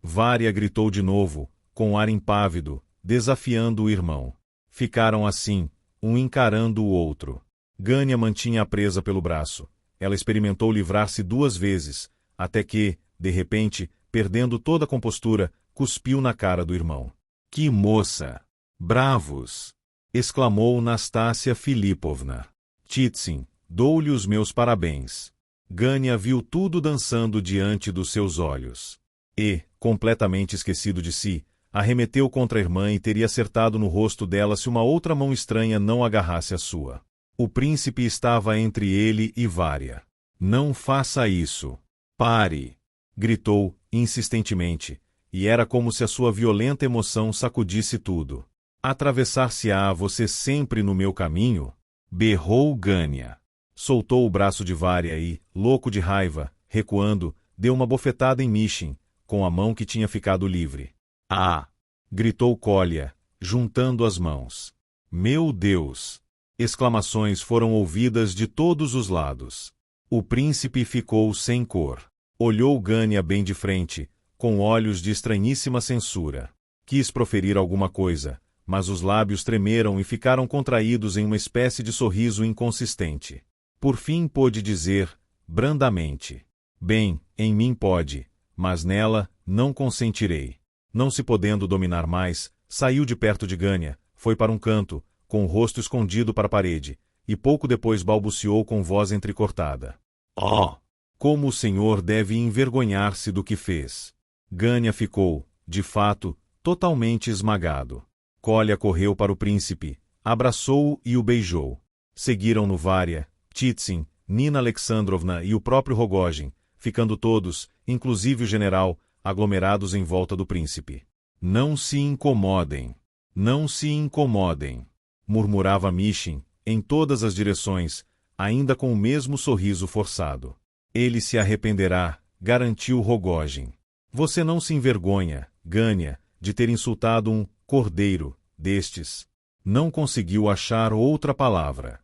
A: Varia gritou de novo, com ar impávido, desafiando o irmão. Ficaram assim, um encarando o outro. Gania mantinha-a presa pelo braço. Ela experimentou livrar-se 2 vezes, até que, de repente, perdendo toda a compostura, cuspiu na cara do irmão. Que moça! Bravos! Exclamou Nastácia Filipovna. Titsin, dou-lhe os meus parabéns. Gania viu tudo dançando diante dos seus olhos. E, completamente esquecido de si, arremeteu contra a irmã e teria acertado no rosto dela se uma outra mão estranha não agarrasse a sua. O príncipe estava entre ele e Varia. Não faça isso. Pare! Gritou, insistentemente, e era como se a sua violenta emoção sacudisse tudo. Atravessar-se-á você sempre no meu caminho? Berrou Gânia. Soltou o braço de Varia e, louco de raiva, recuando, deu uma bofetada em Mishin, com a mão que tinha ficado livre. Ah! Gritou Kolya, juntando as mãos. Meu Deus! Exclamações foram ouvidas de todos os lados. O príncipe ficou sem cor. Olhou Gânia bem de frente, com olhos de estranhíssima censura. Quis proferir alguma coisa, mas os lábios tremeram e ficaram contraídos em uma espécie de sorriso inconsistente. Por fim pôde dizer, brandamente: bem, em mim pode, mas nela não consentirei. Não se podendo dominar mais, saiu de perto de Gânia, foi para um canto, com o rosto escondido para a parede, e pouco depois balbuciou com voz entrecortada: Oh! Como o senhor deve envergonhar-se do que fez. Gânia ficou, de fato, totalmente esmagado. Kolya correu para o príncipe, abraçou-o e o beijou. Seguiram-no Varia, Ptitsin, Nina Alexandrovna e o próprio Rogojin, ficando todos, inclusive o general, aglomerados em volta do príncipe. Não se incomodem. Não se incomodem, murmurava Mishin, em todas as direções, ainda com o mesmo sorriso forçado. Ele se arrependerá, garantiu Rogojin. Você não se envergonha, Gânia, de ter insultado um cordeiro destes. Não conseguiu achar outra palavra.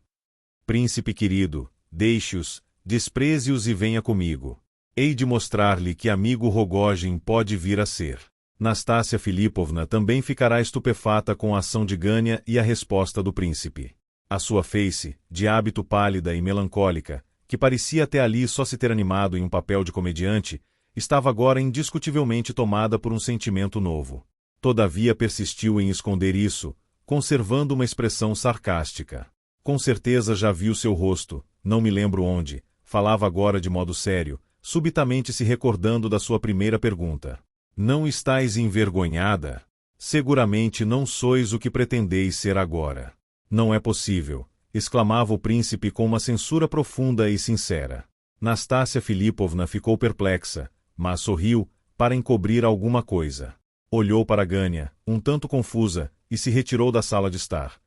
A: Príncipe querido, deixe-os, despreze-os e venha comigo. Hei de mostrar-lhe que amigo Rogojin pode vir a ser. Nastácia Filipovna também ficará estupefata com a ação de Gânia e a resposta do príncipe. A sua face, de hábito pálida e melancólica, que parecia até ali só se ter animado em um papel de comediante, estava agora indiscutivelmente tomada por um sentimento novo. Todavia persistiu em esconder isso, conservando uma expressão sarcástica. Com certeza já viu seu rosto, não me lembro onde, falava agora de modo sério, subitamente se recordando da sua primeira pergunta. Não estáis envergonhada? Seguramente não sois o que pretendeis ser agora. Não é possível, exclamava o príncipe com uma censura profunda e sincera. Nastácia Filipovna ficou perplexa, mas sorriu, para encobrir alguma coisa. Olhou para Gânia, um tanto confusa, e se retirou da sala de estar.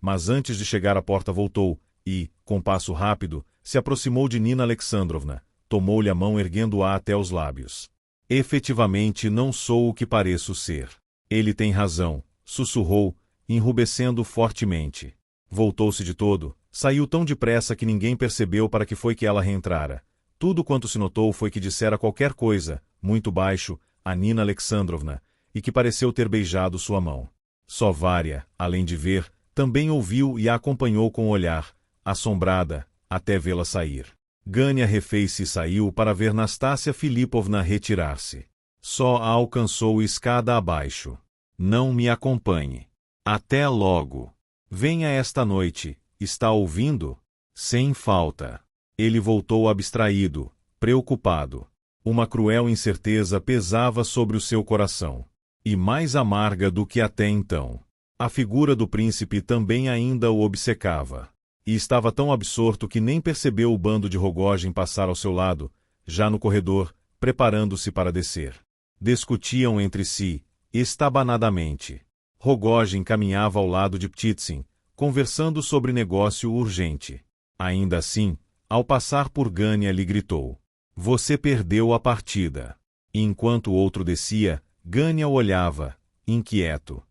A: Mas antes de chegar à porta voltou, e, com passo rápido, se aproximou de Nina Alexandrovna, tomou-lhe a mão erguendo-a até os lábios. Efetivamente não sou o que pareço ser. Ele tem razão, sussurrou, enrubescendo fortemente. Voltou-se de todo, saiu tão depressa que ninguém percebeu para que foi que ela reentrara. Tudo quanto se notou foi que dissera qualquer coisa, muito baixo, a Nina Alexandrovna, e que pareceu ter beijado sua mão. Só Varia, além de ver, também ouviu e a acompanhou com o olhar, assombrada, até vê-la sair. Gânia refez-se e saiu para ver Nastácia Filipovna retirar-se. Só a alcançou escada abaixo. Não me acompanhe. Até logo. Venha esta noite, está ouvindo? Sem falta. Ele voltou abstraído, preocupado. Uma cruel incerteza pesava sobre o seu coração. E mais amarga do que até então. A figura do príncipe também ainda o obcecava. E estava tão absorto que nem percebeu o bando de Rogojin passar ao seu lado, já no corredor, preparando-se para descer. Discutiam entre si, estabanadamente. Rogojin caminhava ao lado de Ptitsin, conversando sobre negócio urgente. Ainda assim, ao passar por Gânia lhe gritou: Você perdeu a partida. E enquanto o outro descia, Gânia o olhava, inquieto.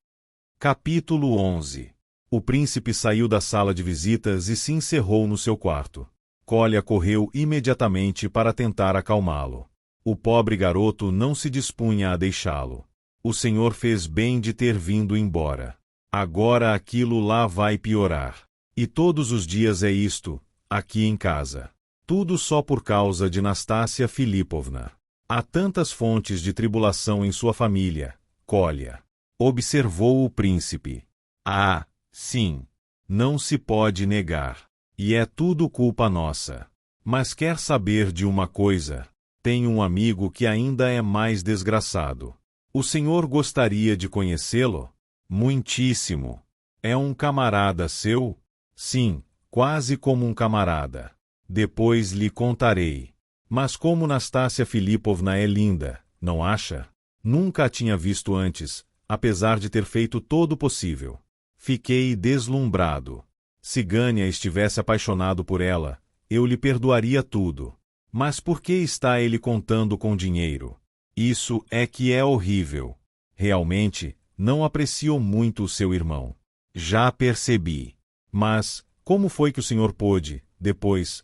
A: Capítulo 11. O príncipe saiu da sala de visitas e se encerrou no seu quarto. Kolya correu imediatamente para tentar acalmá-lo. O pobre garoto não se dispunha a deixá-lo. O senhor fez bem de ter vindo embora. Agora aquilo lá vai piorar. E todos os dias é isto, aqui em casa. Tudo só por causa de Nastácia Filipovna. Há tantas fontes de tribulação em sua família, Kolya. Observou o príncipe. Ah, sim. Não se pode negar. E é tudo culpa nossa. Mas quer saber de uma coisa? Tenho um amigo que ainda é mais desgraçado. O senhor gostaria de conhecê-lo? Muitíssimo. É um camarada seu? Sim, quase como um camarada. Depois lhe contarei. Mas como Nastácia Filipovna é linda, não acha? Nunca a tinha visto antes, apesar de ter feito todo o possível. Fiquei deslumbrado. Se Gânia estivesse apaixonado por ela, eu lhe perdoaria tudo. Mas por que está ele contando com dinheiro? Isso é que é horrível. Realmente, não aprecio muito o seu irmão. Já percebi. Mas, como foi que o senhor pôde, depois,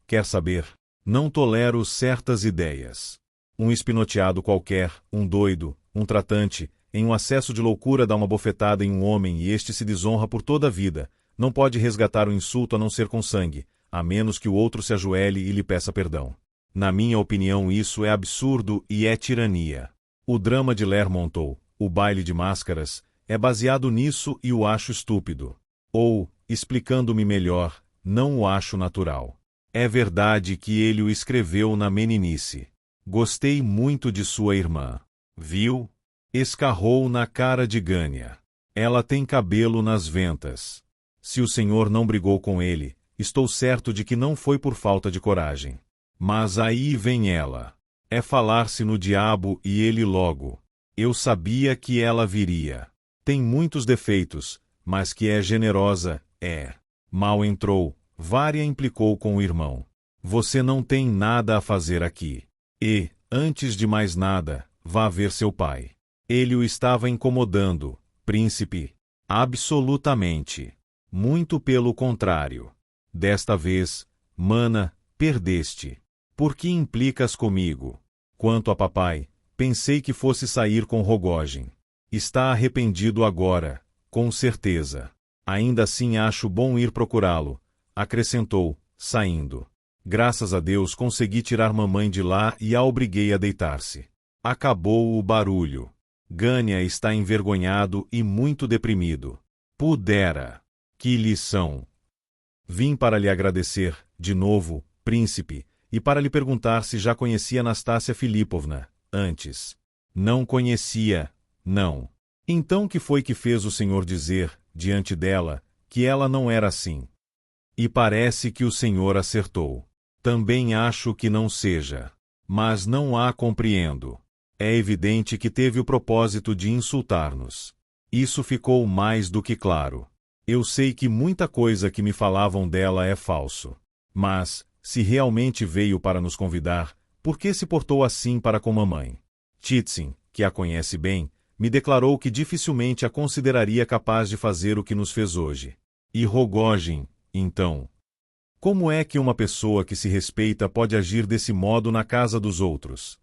A: quer saber? Não tolero certas ideias. Um espinoteado qualquer, um doido, um tratante, em um acesso de loucura dá uma bofetada em um homem e este se desonra por toda a vida. Não pode resgatar o insulto a não ser com sangue, a menos que o outro se ajoelhe e lhe peça perdão. Na minha opinião, isso é absurdo e é tirania. O drama de Lermontow, o baile de máscaras, é baseado nisso e o acho estúpido. Ou, explicando-me melhor, não o acho natural. É verdade que ele o escreveu na meninice. Gostei muito de sua irmã. Viu? Escarrou na cara de Gânia. Ela tem cabelo nas ventas. Se o senhor não brigou com ele, estou certo de que não foi por falta de coragem. Mas aí vem ela. É falar-se no diabo e ele logo. Eu sabia que ela viria. Tem muitos defeitos, mas que é generosa, é. Mal entrou, Vária implicou com o irmão. Você não tem nada a fazer aqui. E, antes de mais nada, vá ver seu pai. Ele o estava incomodando, príncipe. Absolutamente. Muito pelo contrário. Desta vez, mana, perdeste. Por que implicas comigo? Quanto a papai, pensei que fosse sair com Rogojin. Está arrependido agora, com certeza. Ainda assim acho bom ir procurá-lo, acrescentou, saindo. Graças a Deus consegui tirar mamãe de lá e a obriguei a deitar-se. Acabou o barulho. Gânia está envergonhado e muito deprimido. Pudera. Que lição! Vim para lhe agradecer, de novo, príncipe, e para lhe perguntar se já conhecia Nastácia Filipovna, antes. Não conhecia, não. Então que foi que fez o senhor dizer, diante dela, que ela não era assim? E parece que o senhor acertou. Também acho que não seja. Mas não a compreendo. É evidente que teve o propósito de insultar-nos. Isso ficou mais do que claro. Eu sei que muita coisa que me falavam dela é falso. Mas, se realmente veio para nos convidar, por que se portou assim para com mamãe? Titsin, que a conhece bem, me declarou que dificilmente a consideraria capaz de fazer o que nos fez hoje. E Rogojin, então? Como é que uma pessoa que se respeita pode agir desse modo na casa dos outros?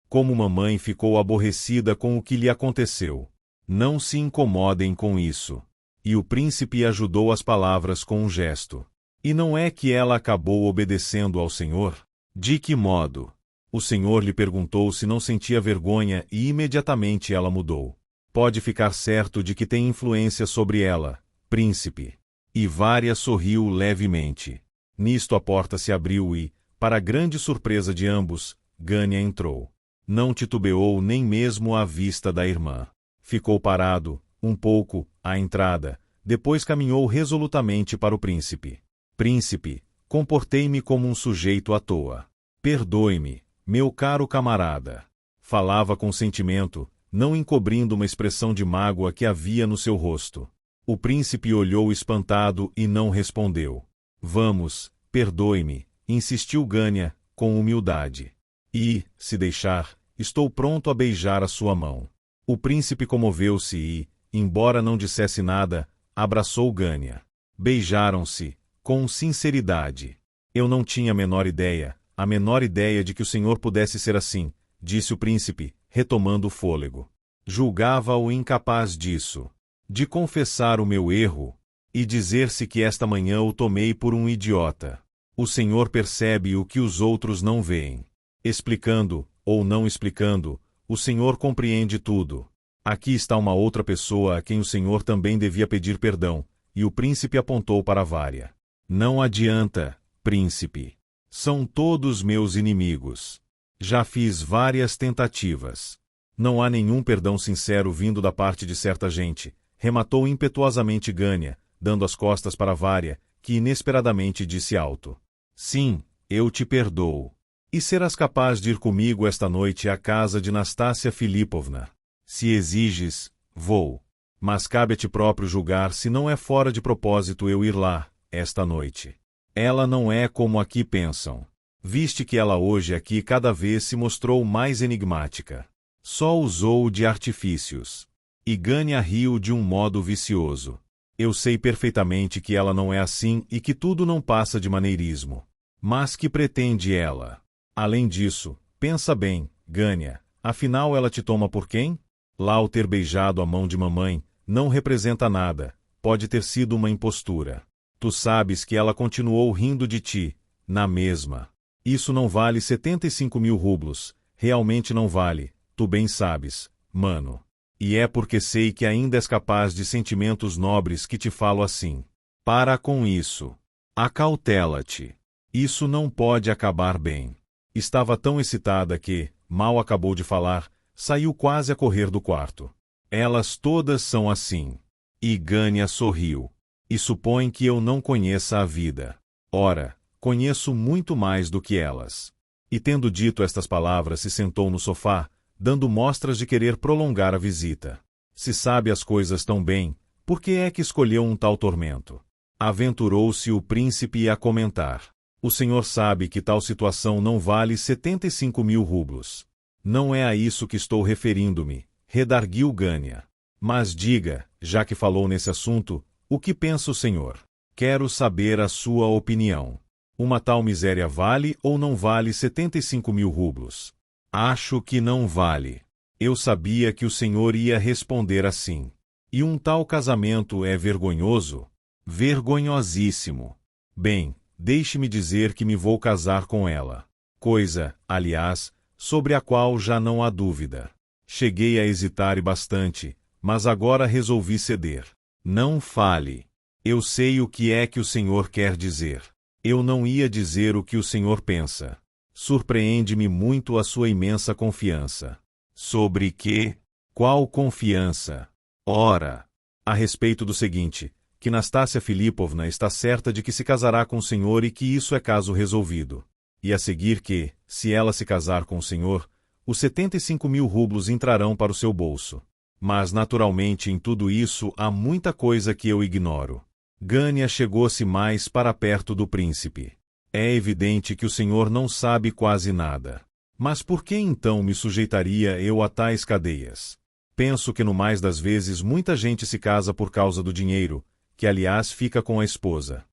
A: Como mamãe ficou aborrecida com o que lhe aconteceu. Não se incomodem com isso. E o príncipe ajudou as palavras com um gesto. E não é que ela acabou obedecendo ao senhor? De que modo? O senhor lhe perguntou se não sentia vergonha e imediatamente ela mudou. Pode ficar certo de que tem influência sobre ela, príncipe. E Vária sorriu levemente. Nisto a porta se abriu e, para grande surpresa de ambos, Gânia entrou. Não titubeou nem mesmo à vista da irmã. Ficou parado, um pouco, à entrada, depois caminhou resolutamente para o príncipe. Príncipe, comportei-me como um sujeito à toa. Perdoe-me, meu caro camarada. Falava com sentimento, não encobrindo uma expressão de mágoa que havia no seu rosto. O príncipe olhou espantado e não respondeu. Vamos, perdoe-me, insistiu Gânia, com humildade. E, se deixar, estou pronto a beijar a sua mão. O príncipe comoveu-se e, embora não dissesse nada, abraçou Gânia. Beijaram-se, com sinceridade. Eu não tinha a menor ideia de que o senhor pudesse ser assim, disse o príncipe, retomando o fôlego. Julgava-o incapaz disso. De confessar o meu erro, e dizer-se que esta manhã o tomei por um idiota. O senhor percebe o que os outros não veem. Explicando, ou não explicando, o senhor compreende tudo. Aqui está uma outra pessoa a quem o senhor também devia pedir perdão, e o príncipe apontou para Vária. Não adianta, príncipe. São todos meus inimigos. Já fiz várias tentativas. Não há nenhum perdão sincero vindo da parte de certa gente, rematou impetuosamente Gânia, dando as costas para Vária, que inesperadamente disse alto. Sim, eu te perdoo. E serás capaz de ir comigo esta noite à casa de Nastácia Filipovna. Se exiges, vou. Mas cabe a ti próprio julgar se não é fora de propósito eu ir lá, esta noite. Ela não é como aqui pensam. Viste que ela hoje aqui cada vez se mostrou mais enigmática. Só usou de artifícios. E Gânia riu de um modo vicioso. Eu sei perfeitamente que ela não é assim e que tudo não passa de maneirismo. Mas que pretende ela? Além disso, pensa bem, Gânia, afinal ela te toma por quem? Lá o ter beijado a mão de mamãe não representa nada, pode ter sido uma impostura. Tu sabes que ela continuou rindo de ti, na mesma. Isso não vale 75.000 rublos, realmente não vale, tu bem sabes, mano. E é porque sei que ainda és capaz de sentimentos nobres que te falo assim. Para com isso. Acautela-te. Isso não pode acabar bem. Estava tão excitada que, mal acabou de falar, saiu quase a correr do quarto. Elas todas são assim. E Gânia sorriu. E supõe que eu não conheça a vida. Ora, conheço muito mais do que elas. E tendo dito estas palavras se sentou no sofá, dando mostras de querer prolongar a visita. Se sabe as coisas tão bem, por que é que escolheu um tal tormento? Aventurou-se o príncipe a comentar. O senhor sabe que tal situação não vale 75.000 rublos. Não é a isso que estou referindo-me, redarguiu Gânia. Mas diga, já que falou nesse assunto, o que pensa o senhor? Quero saber a sua opinião. Uma tal miséria vale ou não vale 75.000 rublos? Acho que não vale. Eu sabia que o senhor ia responder assim. E um tal casamento é vergonhoso? Vergonhosíssimo. Bem, deixe-me dizer que me vou casar com ela. Coisa, aliás, sobre a qual já não há dúvida. Cheguei a hesitar e bastante, mas agora resolvi ceder. Não fale. Eu sei o que é que o senhor quer dizer. Eu não ia dizer o que o senhor pensa. Surpreende-me muito a sua imensa confiança. Sobre que? Qual confiança? Ora, a respeito do seguinte, que Nastácia Filipovna está certa de que se casará com o senhor e que isso é caso resolvido. E a seguir que, se ela se casar com o senhor, os 75.000 rublos entrarão para o seu bolso. Mas naturalmente em tudo isso há muita coisa que eu ignoro. Gânia chegou-se mais para perto do príncipe. É evidente que o senhor não sabe quase nada. Mas por que então me sujeitaria eu a tais cadeias? Penso que no mais das vezes muita gente se casa por causa do dinheiro, que aliás fica com a esposa.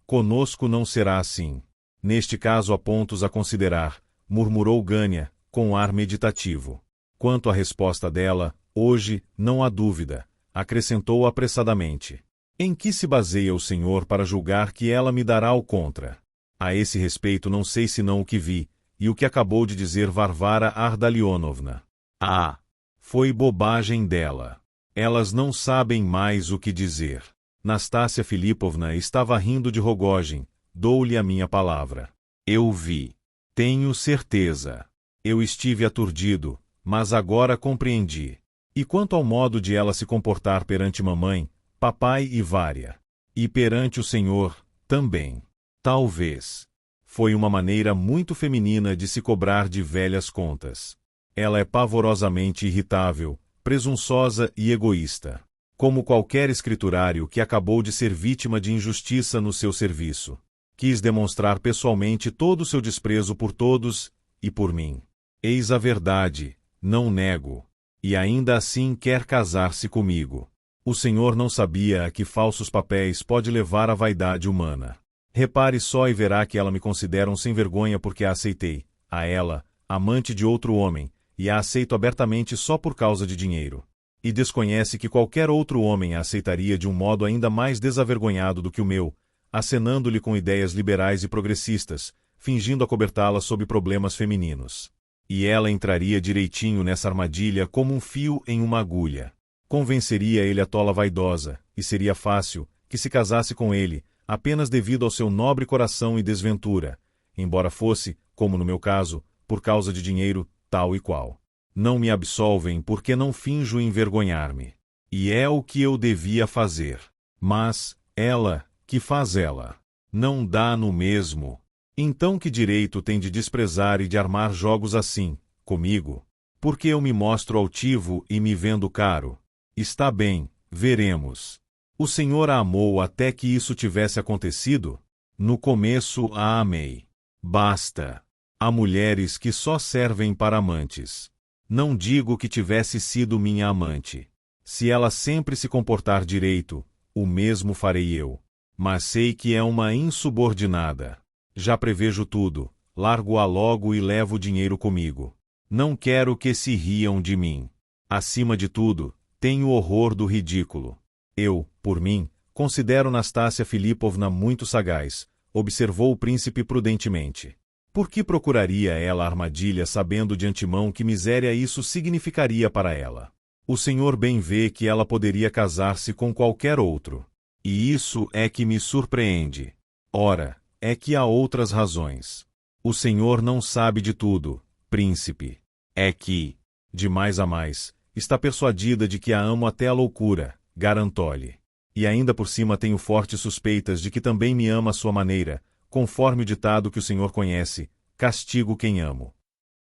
A: Conosco não será assim. Neste caso há pontos a considerar, murmurou Gânia, com ar meditativo. Quanto à resposta dela, hoje, não há dúvida, acrescentou apressadamente. Em que se baseia o senhor para julgar que ela me dará o contra? A esse respeito não sei senão o que vi, e o que acabou de dizer Varvara Ardalionovna. Ah! Foi bobagem dela. Elas não sabem mais o que dizer. Nastácia Filipovna estava rindo de Rogojin, dou-lhe a minha palavra. Eu vi. Tenho certeza. Eu estive aturdido, mas agora compreendi. E quanto ao modo de ela se comportar perante mamãe, papai e Vária. E perante o senhor, também. Talvez. Foi uma maneira muito feminina de se cobrar de velhas contas. Ela é pavorosamente irritável, presunçosa e egoísta. Como qualquer escriturário que acabou de ser vítima de injustiça no seu serviço. Quis demonstrar pessoalmente todo o seu desprezo por todos e por mim. Eis a verdade, não nego. E ainda assim quer casar-se comigo. O senhor não sabia a que falsos papéis pode levar a vaidade humana. Repare só e verá que ela me considera um sem vergonha porque a aceitei, a ela, amante de outro homem, e a aceito abertamente só por causa de dinheiro. E desconhece que qualquer outro homem a aceitaria de um modo ainda mais desavergonhado do que o meu, acenando-lhe com ideias liberais e progressistas, fingindo acobertá-la sob problemas femininos. E ela entraria direitinho nessa armadilha como um fio em uma agulha. Convenceria ele a tola vaidosa, e seria fácil, que se casasse com ele, apenas devido ao seu nobre coração e desventura, embora fosse, como no meu caso, por causa de dinheiro, tal e qual. Não me absolvem porque não finjo envergonhar-me. E é o que eu devia fazer. Mas, ela, que faz ela? Não dá no mesmo. Então que direito tem de desprezar e de armar jogos assim, comigo? Porque eu me mostro altivo e me vendo caro. Está bem, veremos. O Senhor a amou até que isso tivesse acontecido? No começo a amei. Basta. Há mulheres que só servem para amantes. Não digo que tivesse sido minha amante. Se ela sempre se comportar direito, o mesmo farei eu. Mas sei que é uma insubordinada. Já prevejo tudo, largo-a logo e levo o dinheiro comigo. Não quero que se riam de mim. Acima de tudo, tenho horror do ridículo. Eu, por mim, considero Nastácia Filipovna muito sagaz, observou o príncipe prudentemente. Por que procuraria ela armadilha sabendo de antemão que miséria isso significaria para ela? O senhor bem vê que ela poderia casar-se com qualquer outro. E isso é que me surpreende. Ora, é que há outras razões. O senhor não sabe de tudo, príncipe. É que, de mais a mais, está persuadida de que a amo até a loucura, garanto-lhe. E ainda por cima tenho fortes suspeitas de que também me ama à sua maneira, conforme o ditado que o senhor conhece, castigo quem amo.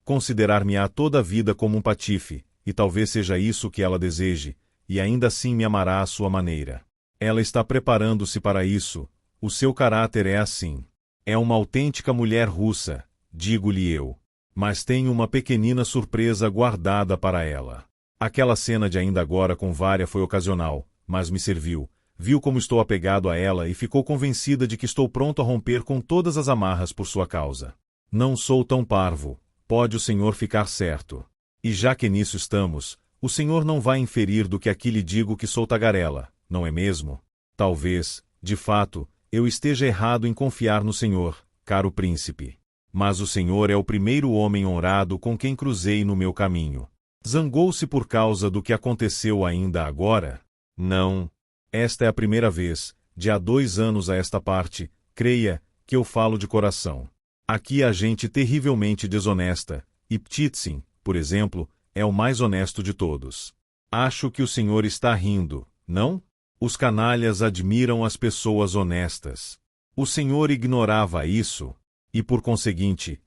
A: Considerar-me-á toda a vida como um patife, e talvez seja isso que ela deseje, e ainda assim me amará à sua maneira. Ela está preparando-se para isso, o seu caráter é assim. É uma autêntica mulher russa, digo-lhe eu. Mas tenho uma pequenina surpresa guardada para ela. Aquela cena de ainda agora com Vária foi ocasional, mas me serviu. Viu como estou apegado a ela e ficou convencida de que estou pronto a romper com todas as amarras por sua causa. Não sou tão parvo, pode o senhor ficar certo. E já que nisso estamos, o senhor não vai inferir do que aqui lhe digo que sou tagarela, não é mesmo? Talvez, de fato, eu esteja errado em confiar no senhor, caro príncipe. Mas o senhor é o primeiro homem honrado com quem cruzei no meu caminho. Zangou-se por causa do que aconteceu ainda agora? Não. Esta é a primeira vez, de há 2 anos a esta parte, creia, que eu falo de coração. Aqui há gente terrivelmente desonesta, e Ptitsin, por exemplo, é o mais honesto de todos. Acho que o senhor está rindo, não? Os canalhas admiram as pessoas honestas. O senhor ignorava isso? E por conseguinte,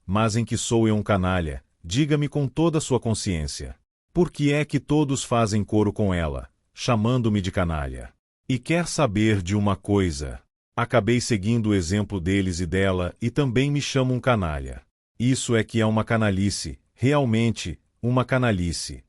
A: mas em que sou eu um canalha, diga-me com toda a sua consciência. Por que é que todos fazem coro com ela, chamando-me de canalha? E quer saber de uma coisa? Acabei seguindo o exemplo deles e dela e também me chamo um canalha. Isso é que é uma canalice, realmente, uma canalice.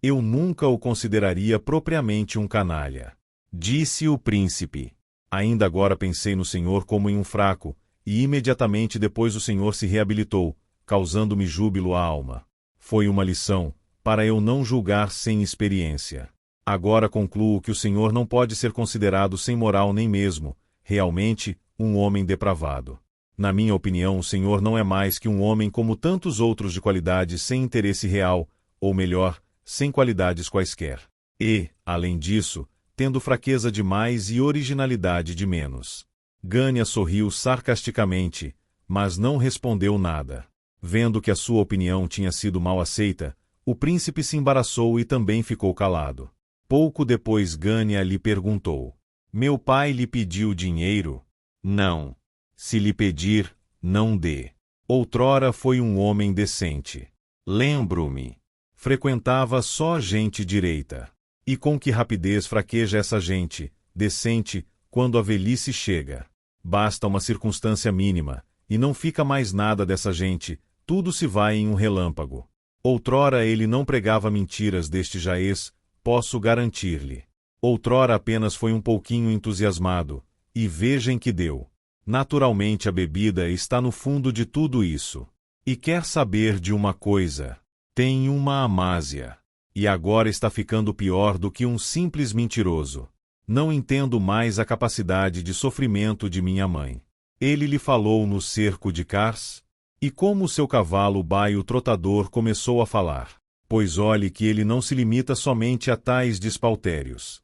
A: Eu nunca o consideraria propriamente um canalha. Disse o príncipe. Ainda agora pensei no senhor como em um fraco, e imediatamente depois o senhor se reabilitou, causando-me júbilo à alma. Foi uma lição, para eu não julgar sem experiência. Agora concluo que o senhor não pode ser considerado sem moral nem mesmo, realmente, um homem depravado. Na minha opinião, o senhor não é mais que um homem como tantos outros de qualidade sem interesse real, ou melhor, sem qualidades quaisquer. E, além disso, tendo fraqueza demais e originalidade de menos. Gânia sorriu sarcasticamente, mas não respondeu nada. Vendo que a sua opinião tinha sido mal aceita, o príncipe se embaraçou e também ficou calado. Pouco depois Gânia lhe perguntou: meu pai lhe pediu dinheiro? Não. Se lhe pedir, não dê. Outrora foi um homem decente. Lembro-me. Frequentava só gente direita. E com que rapidez fraqueja essa gente, decente, quando a velhice chega. Basta uma circunstância mínima, e não fica mais nada dessa gente, tudo se vai em um relâmpago. Outrora ele não pregava mentiras deste jaez, posso garantir-lhe. Outrora apenas foi um pouquinho entusiasmado, e vejem que deu. Naturalmente a bebida está no fundo de tudo isso. E quer saber de uma coisa? Tem uma amásia. E agora está ficando pior do que um simples mentiroso. Não entendo mais a capacidade de sofrimento de minha mãe. Ele lhe falou no cerco de Kars? E como o seu cavalo baio trotador começou a falar? Pois olhe que ele não se limita somente a tais despauterios.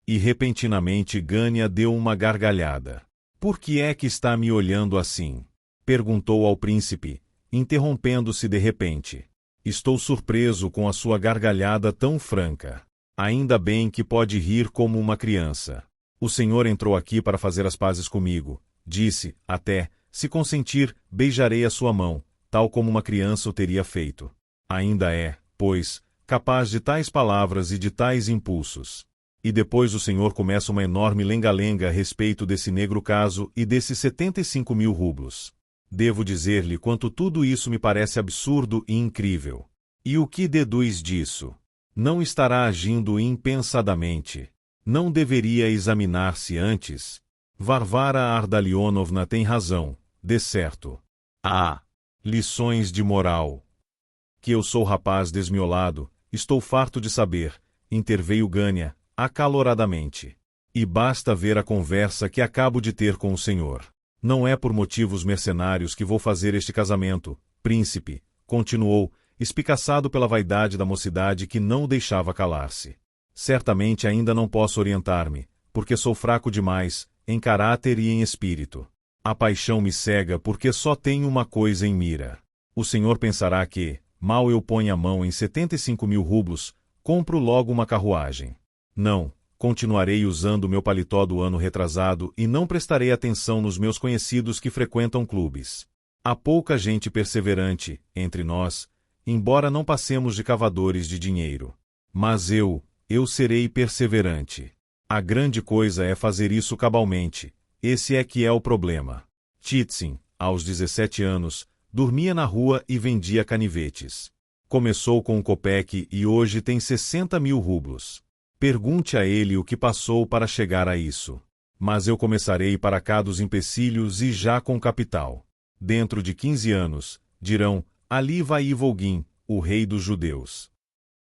A: E repentinamente Gânia deu uma gargalhada. Por que é que está me olhando assim? Perguntou ao príncipe, interrompendo-se de repente. Estou surpreso com a sua gargalhada tão franca. Ainda bem que pode rir como uma criança. O senhor entrou aqui para fazer as pazes comigo. Disse, até, se consentir, beijarei a sua mão, tal como uma criança o teria feito. Ainda é, pois, capaz de tais palavras e de tais impulsos. E depois o senhor começa uma enorme lenga-lenga a respeito desse negro caso e desses 75.000 rublos. Devo dizer-lhe quanto tudo isso me parece absurdo e incrível. E o que deduz disso? Não estará agindo impensadamente. Não deveria examinar-se antes? Varvara Ardalionovna tem razão, de certo. Lições de moral. Que eu sou rapaz desmiolado, estou farto de saber, interveio Gânia, acaloradamente. E basta ver a conversa que acabo de ter com o senhor. Não é por motivos mercenários que vou fazer este casamento, príncipe, continuou, espicaçado pela vaidade da mocidade que não o deixava calar-se. Certamente ainda não posso orientar-me, porque sou fraco demais, em caráter e em espírito. A paixão me cega porque só tenho uma coisa em mira. O senhor pensará que, mal eu ponho a mão em 75.000 rublos, compro logo uma carruagem. Não, continuarei usando meu paletó do ano retrasado e não prestarei atenção nos meus conhecidos que frequentam clubes. Há pouca gente perseverante, entre nós, embora não passemos de cavadores de dinheiro. Mas eu serei perseverante. A grande coisa é fazer isso cabalmente, esse é que é o problema. Titsin, aos 17 anos, dormia na rua e vendia canivetes. Começou com um copeque e hoje tem 60.000 rublos. Pergunte a ele o que passou para chegar a isso. Mas eu começarei para cá dos empecilhos e já com capital. Dentro de 15 anos, dirão, ali vai Ivolguin, o rei dos judeus.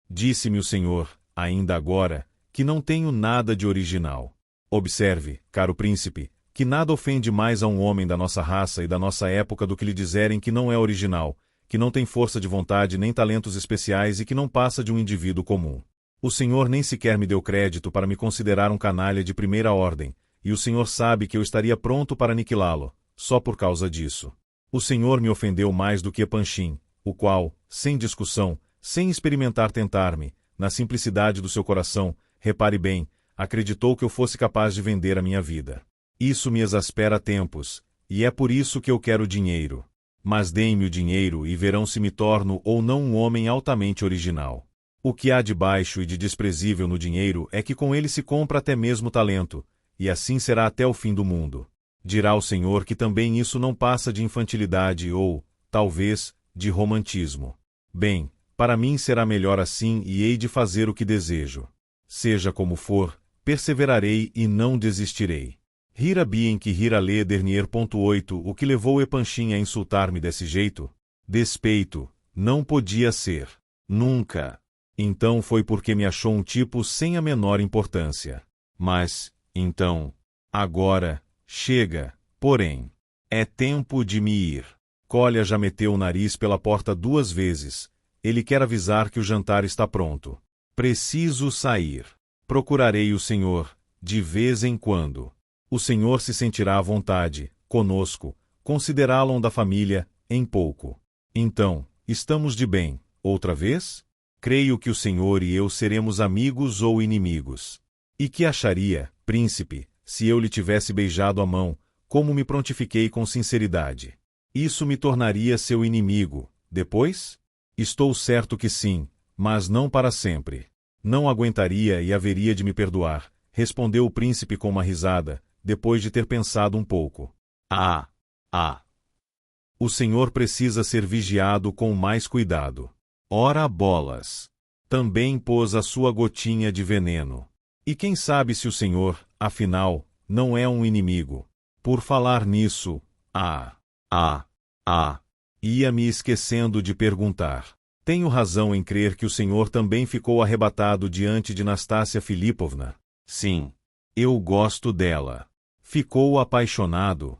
A: Disse-me o senhor, ainda agora, que não tenho nada de original. Observe, caro príncipe, que nada ofende mais a um homem da nossa raça e da nossa época do que lhe dizerem que não é original, que não tem força de vontade nem talentos especiais e que não passa de um indivíduo comum. O senhor nem sequer me deu crédito para me considerar um canalha de primeira ordem, e o senhor sabe que eu estaria pronto para aniquilá-lo, só por causa disso. O senhor me ofendeu mais do que Panchim, o qual, sem discussão, sem experimentar tentar-me, na simplicidade do seu coração, repare bem, acreditou que eu fosse capaz de vender a minha vida. Isso me exaspera há tempos, e é por isso que eu quero dinheiro. Mas deem-me o dinheiro e verão se me torno ou não um homem altamente original. O que há de baixo e de desprezível no dinheiro é que com ele se compra até mesmo talento, e assim será até o fim do mundo. Dirá o senhor que também isso não passa de infantilidade ou, talvez, de romantismo. Bem, para mim será melhor assim e hei de fazer o que desejo. Seja como for, perseverarei e não desistirei. Rira bien que rira lê dernier.8 o que levou Epanchin a insultar-me desse jeito? Despeito, não podia ser. Nunca. Então foi porque me achou um tipo sem a menor importância. Mas, então, agora, chega, porém. É tempo de me ir. Kolya já meteu o nariz pela porta 2 vezes. Ele quer avisar que o jantar está pronto. Preciso sair. Procurarei o senhor, de vez em quando. O senhor se sentirá à vontade, conosco, considerá-lo da família, em pouco. Então, estamos de bem, outra vez? Creio que o senhor e eu seremos amigos ou inimigos. E que acharia, príncipe, se eu lhe tivesse beijado a mão, como me prontifiquei com sinceridade? Isso me tornaria seu inimigo, depois? Estou certo que sim, mas não para sempre. Não aguentaria e haveria de me perdoar, respondeu o príncipe com uma risada, depois de ter pensado um pouco. O senhor precisa ser vigiado com mais cuidado. Ora bolas! Também pôs a sua gotinha de veneno. E quem sabe se o senhor, afinal, não é um inimigo? Por falar nisso, ia me esquecendo de perguntar. Tenho razão em crer que o senhor também ficou arrebatado diante de Nastácia Filipovna? Sim. Eu gosto dela. Ficou apaixonado?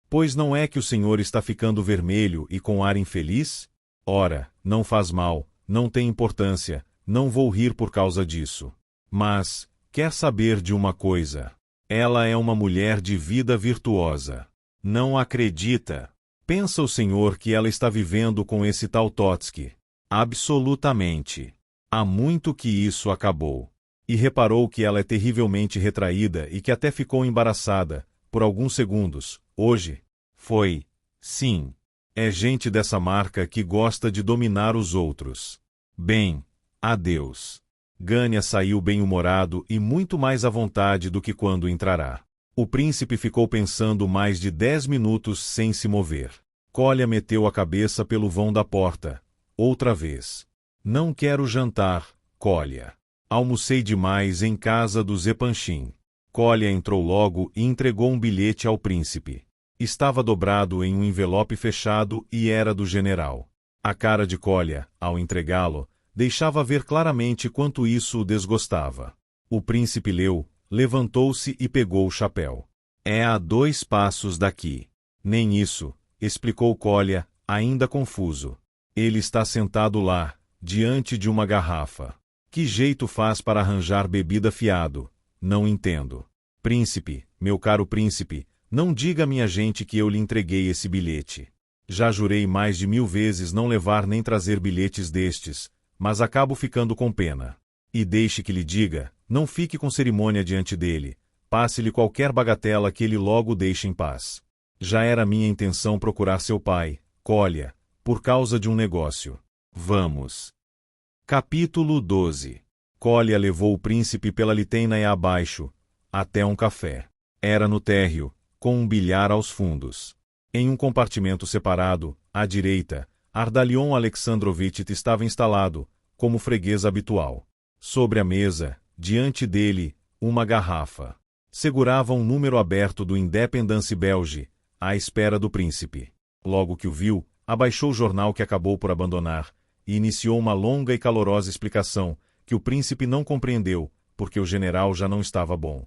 A: Pois não é que o senhor está ficando vermelho e com ar infeliz? Ora, não faz mal, não tem importância, não vou rir por causa disso. Mas, quer saber de uma coisa? Ela é uma mulher de vida virtuosa. Não acredita? Pensa o senhor que ela está vivendo com esse tal Totsky? Absolutamente. Há muito que isso acabou. E reparou que ela é terrivelmente retraída e que até ficou embaraçada, por alguns segundos, hoje. Foi. Sim. É gente dessa marca que gosta de dominar os outros. Bem, adeus. Gânia saiu bem-humorado e muito mais à vontade do que quando entrará. O príncipe ficou pensando mais de 10 minutos sem se mover. Kolya meteu a cabeça pelo vão da porta. Outra vez. Não quero jantar, Kolya. Almocei demais em casa do Zepanchin. Kolya entrou logo e entregou um bilhete ao príncipe. Estava dobrado em um envelope fechado e era do general. A cara de Kolya, ao entregá-lo, deixava ver claramente quanto isso o desgostava. O príncipe leu, levantou-se e pegou o chapéu. É a 2 passos daqui. Nem isso, explicou Kolya, ainda confuso. Ele está sentado lá, diante de uma garrafa. Que jeito faz para arranjar bebida fiado? Não entendo. Príncipe, meu caro príncipe, não diga à minha gente que eu lhe entreguei esse bilhete. Já jurei mais de 1000 vezes não levar nem trazer bilhetes destes, mas acabo ficando com pena. E deixe que lhe diga, não fique com cerimônia diante dele, passe-lhe qualquer bagatela que ele logo deixe em paz. Já era minha intenção procurar seu pai, Kolya, por causa de um negócio. Vamos. Capítulo 12. Kolya levou o príncipe pela Litênia abaixo, até um café. Era no térreo, com um bilhar aos fundos. Em um compartimento separado, à direita, Ardalion Alexandrovitch estava instalado, como freguês habitual. Sobre a mesa, diante dele, uma garrafa. Segurava um número aberto do Independence Belge, à espera do príncipe. Logo que o viu, abaixou o jornal que acabou por abandonar, e iniciou uma longa e calorosa explicação, que o príncipe não compreendeu, porque o general já não estava bom.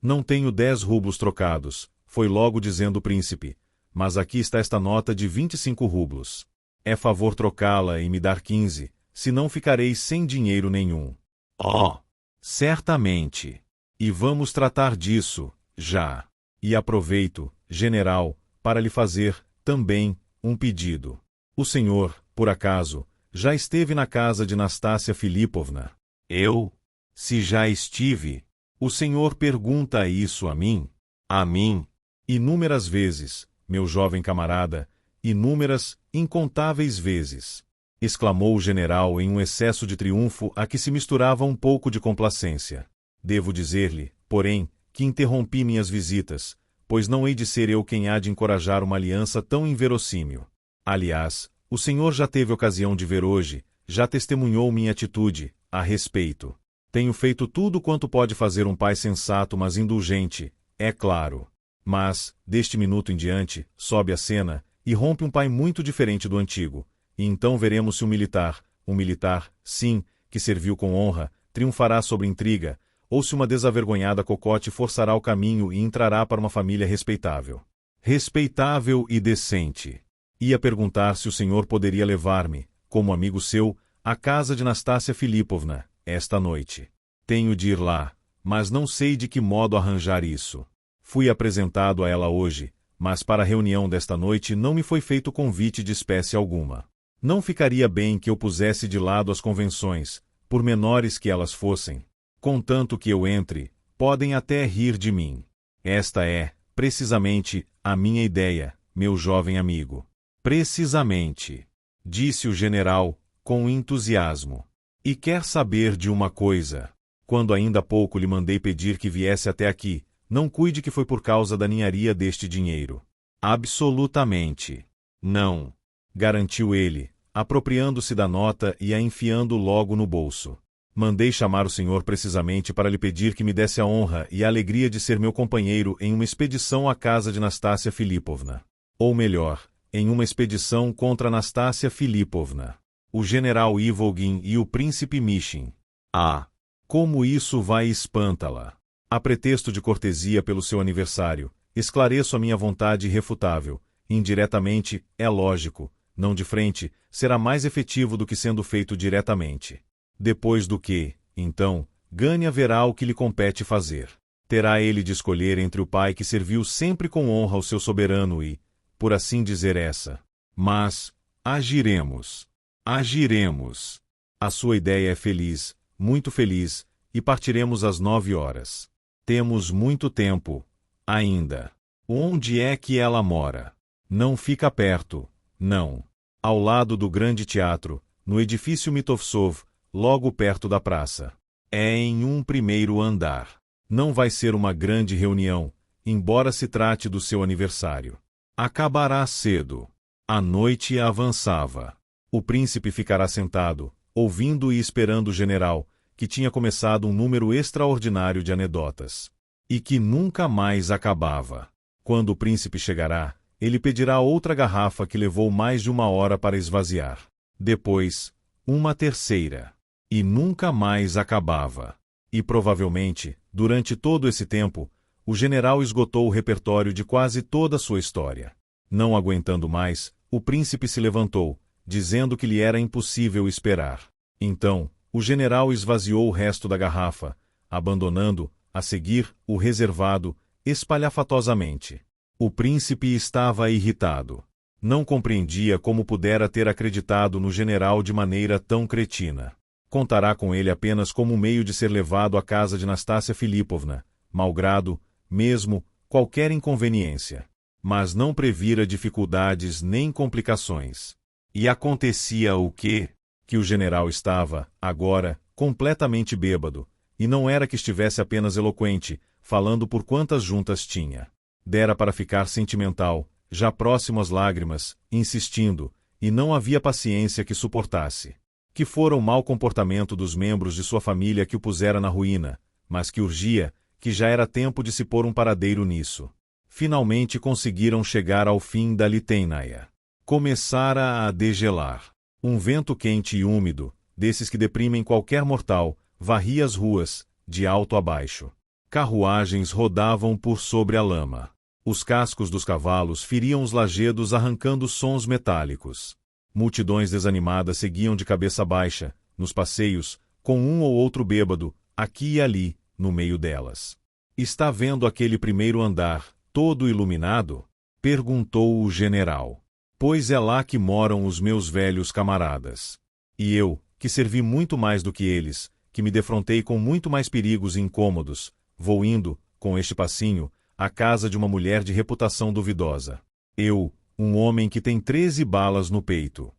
A: Não tenho 10 rublos trocados, foi logo dizendo o príncipe, mas aqui está esta nota de 25 rublos. É favor trocá-la e me dar 15, senão ficarei sem dinheiro nenhum. Oh! Certamente. E vamos tratar disso, já. E aproveito, general, para lhe fazer, também, um pedido. O senhor, por acaso, já esteve na casa de Nastácia Filipovna? Eu? Se já estive, o senhor pergunta isso a mim? A mim? Inúmeras vezes, meu jovem camarada, inúmeras, incontáveis vezes. Exclamou o general em um excesso de triunfo a que se misturava um pouco de complacência. Devo dizer-lhe, porém, que interrompi minhas visitas, pois não hei de ser eu quem há de encorajar uma aliança tão inverossímil. Aliás, o senhor já teve ocasião de ver hoje, já testemunhou minha atitude, a respeito. Tenho feito tudo quanto pode fazer um pai sensato mas indulgente, é claro. Mas, deste minuto em diante, sobe a cena, e rompe um pai muito diferente do antigo, e então veremos se um militar, sim, que serviu com honra, triunfará sobre intriga, ou se uma desavergonhada cocote forçará o caminho e entrará para uma família respeitável. Respeitável e decente. Ia perguntar se o senhor poderia levar-me, como amigo seu, à casa de Nastácia Filipovna, esta noite. Tenho de ir lá, mas não sei de que modo arranjar isso. Fui apresentado a ela hoje, mas para a reunião desta noite não me foi feito convite de espécie alguma. Não ficaria bem que eu pusesse de lado as convenções, por menores que elas fossem. Contanto que eu entre, podem até rir de mim. Esta é, precisamente, a minha ideia, meu jovem amigo. Precisamente, disse o general, com entusiasmo. E quer saber de uma coisa? Quando ainda há pouco lhe mandei pedir que viesse até aqui, não cuide que foi por causa da ninharia deste dinheiro. Absolutamente. Não. Garantiu ele, apropriando-se da nota e a enfiando logo no bolso. Mandei chamar o senhor precisamente para lhe pedir que me desse a honra e a alegria de ser meu companheiro em uma expedição à casa de Nastácia Filipovna. Ou melhor, em uma expedição contra Nastácia Filipovna. O general Ivolgin e o príncipe Mishin. Ah! Como isso vai espantá-la! A pretexto de cortesia pelo seu aniversário, esclareço a minha vontade irrefutável. Indiretamente, é lógico, não de frente, será mais efetivo do que sendo feito diretamente. Depois do que, então, Gânia verá o que lhe compete fazer. Terá ele de escolher entre o pai que serviu sempre com honra ao seu soberano e, por assim dizer essa. Mas, agiremos. Agiremos. A sua ideia é feliz, muito feliz, e partiremos às 9 horas. Temos muito tempo, ainda. Onde é que ela mora? Não fica perto, não. Ao lado do grande teatro, no edifício Mitovtsov, logo perto da praça. É em um primeiro andar. Não vai ser uma grande reunião, embora se trate do seu aniversário. Acabará cedo. A noite avançava. O príncipe ficará sentado, ouvindo e esperando o general, que tinha começado um número extraordinário de anedotas. E que nunca mais acabava. Quando o príncipe chegará, ele pedirá outra garrafa que levou mais de 1 hora para esvaziar. Depois, uma terceira. E nunca mais acabava. E provavelmente, durante todo esse tempo, o general esgotou o repertório de quase toda a sua história. Não aguentando mais, o príncipe se levantou, dizendo que lhe era impossível esperar. Então, o general esvaziou o resto da garrafa, abandonando, a seguir, o reservado, espalhafatosamente. O príncipe estava irritado. Não compreendia como pudera ter acreditado no general de maneira tão cretina. Contará com ele apenas como meio de ser levado à casa de Nastácia Filipovna, malgrado, mesmo, qualquer inconveniência. Mas não previra dificuldades nem complicações. E acontecia o quê? Que o general estava, agora, completamente bêbado, e não era que estivesse apenas eloquente, falando por quantas juntas tinha. Dera para ficar sentimental, já próximo às lágrimas, insistindo, e não havia paciência que suportasse. Que fora o mau comportamento dos membros de sua família que o pusera na ruína, mas que urgia, que já era tempo de se pôr um paradeiro nisso. Finalmente conseguiram chegar ao fim da Liteinaia. Começara a degelar. Um vento quente e úmido, desses que deprimem qualquer mortal, varria as ruas, de alto a baixo. Carruagens rodavam por sobre a lama. Os cascos dos cavalos feriam os lajedos arrancando sons metálicos. Multidões desanimadas seguiam de cabeça baixa, nos passeios, com um ou outro bêbado, aqui e ali, no meio delas. Está vendo aquele primeiro andar, todo iluminado? Perguntou o general. Pois é lá que moram os meus velhos camaradas. E eu, que servi muito mais do que eles, que me defrontei com muito mais perigos e incômodos, vou indo, com este passinho, à casa de uma mulher de reputação duvidosa. Eu, um homem que tem 13 balas no peito.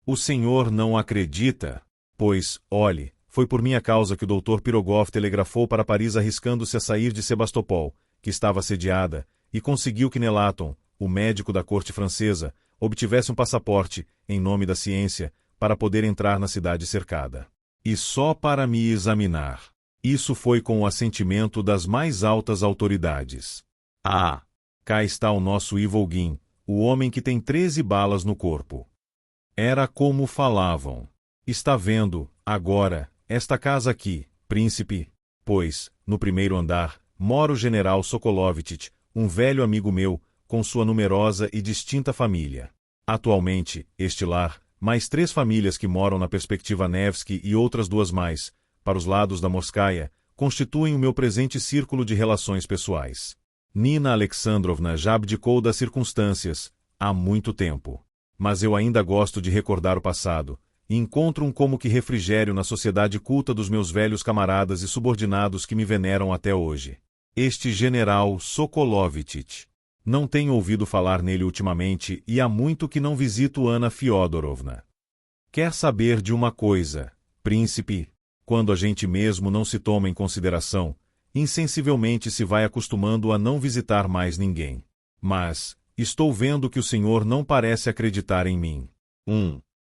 A: O senhor não acredita? Pois, olhe, foi por minha causa que o Dr. Pirogov telegrafou para Paris arriscando-se a sair de Sebastopol, que estava assediada, e conseguiu que Nelaton, o médico da corte francesa, obtivesse um passaporte, em nome da ciência, para poder entrar na cidade cercada. E só para me examinar. Isso foi com o assentimento das mais altas autoridades. Ah! Cá está o nosso Ivolguin, o homem que tem 13 balas no corpo. Era como falavam. Está vendo, agora, esta casa aqui, príncipe? Pois, no primeiro andar, mora o general Sokolovitch, um velho amigo meu, com sua numerosa e distinta família. Atualmente, este lar, mais 3 famílias que moram na perspectiva Nevsky e outras 2 mais, para os lados da Morskaya, constituem o meu presente círculo de relações pessoais. Nina Alexandrovna já abdicou das circunstâncias, há muito tempo. Mas eu ainda gosto de recordar o passado, e encontro um como que refrigério na sociedade culta dos meus velhos camaradas e subordinados que me veneram até hoje. Este general Sokolovitch. Não tenho ouvido falar nele ultimamente e há muito que não visito Ana Fyodorovna. Quer saber de uma coisa, príncipe? Quando a gente mesmo não se toma em consideração, insensivelmente se vai acostumando a não visitar mais ninguém. Mas, estou vendo que o senhor não parece acreditar em mim.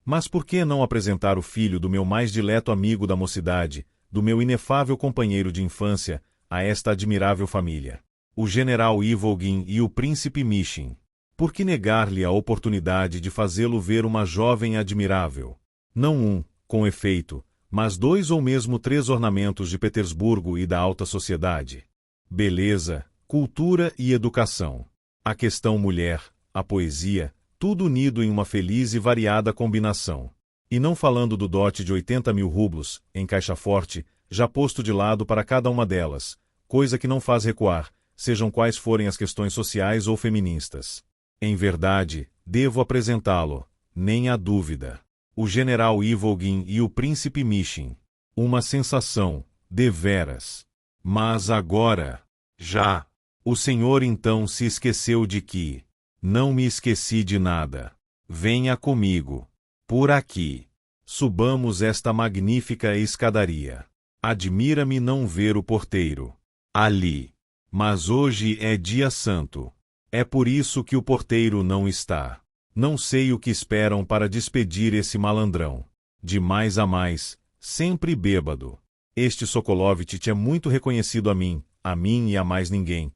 A: Mas por que não apresentar o filho do meu mais dileto amigo da mocidade, do meu inefável companheiro de infância, a esta admirável família? O general Ivolguin e o príncipe Mishin. Por que negar-lhe a oportunidade de fazê-lo ver uma jovem admirável? Não um, com efeito, mas 2 ou mesmo 3 ornamentos de Petersburgo e da alta sociedade. Beleza, cultura e educação. A questão mulher, a poesia, tudo unido em uma feliz e variada combinação. E não falando do dote de 80.000 rublos, em caixa forte, já posto de lado para cada uma delas, coisa que não faz recuar, sejam quais forem as questões sociais ou feministas. Em verdade, devo apresentá-lo, nem há dúvida. O general Ivolguin e o príncipe Mishin. Uma sensação, deveras. Mas agora, já. O senhor então se esqueceu de que... Não me esqueci de nada. Venha comigo. Por aqui. Subamos esta magnífica escadaria. Admira-me não ver o porteiro ali. Mas hoje é dia santo. É por isso que o porteiro não está. Não sei o que esperam para despedir esse malandrão. De mais a mais, sempre bêbado. Este Sokolovitch é muito reconhecido a mim e a mais ninguém,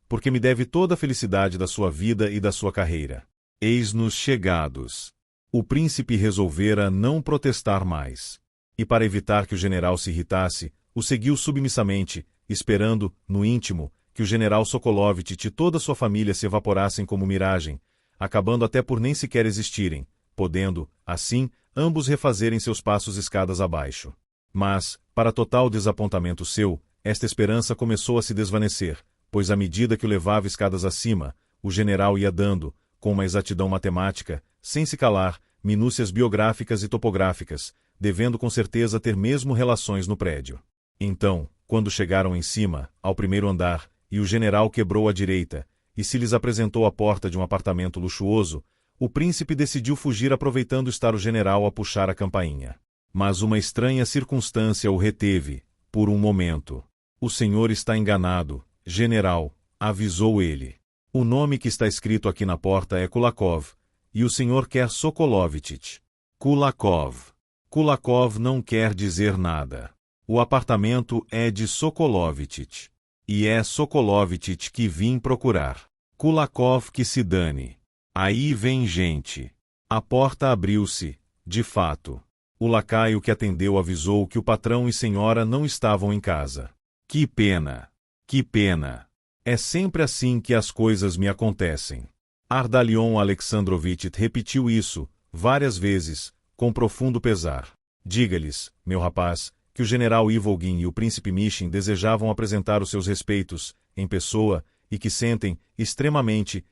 A: porque me deve toda a felicidade da sua vida e da sua carreira. Eis-nos chegados. O príncipe resolvera não protestar mais. E para evitar que o general se irritasse, o seguiu submissamente, esperando, no íntimo, que o general Sokolovitch e toda sua família se evaporassem como miragem, acabando até por nem sequer existirem, podendo, assim, ambos refazerem seus passos escadas abaixo. Mas, para total desapontamento seu, esta esperança começou a se desvanecer, pois à medida que o levava escadas acima, o general ia dando, com uma exatidão matemática, sem se calar, minúcias biográficas e topográficas, devendo com certeza ter mesmo relações no prédio. Então, quando chegaram em cima, ao primeiro andar, e o general quebrou à direita, e se lhes apresentou a porta de um apartamento luxuoso, o príncipe decidiu fugir aproveitando estar o general a puxar a campainha. Mas uma estranha circunstância o reteve, por um momento. O senhor está enganado, general, avisou ele. O nome que está escrito aqui na porta é Kulakov, e o senhor quer Sokolovitch. Kulakov. Kulakov não quer dizer nada. O apartamento é de Sokolovitch. E é Sokolovitch que vim procurar. Kulakov que se dane. Aí vem gente. A porta abriu-se, de fato. O lacaio que atendeu avisou que o patrão e senhora não estavam em casa. Que pena! Que pena! É sempre assim que as coisas me acontecem. Ardalion Alexandrovitch repetiu isso, várias vezes, com profundo pesar. Diga-lhes, meu rapaz, que o general Ivolgin e o príncipe Mishin desejavam apresentar os seus respeitos, em pessoa, e que sentem, extremamente,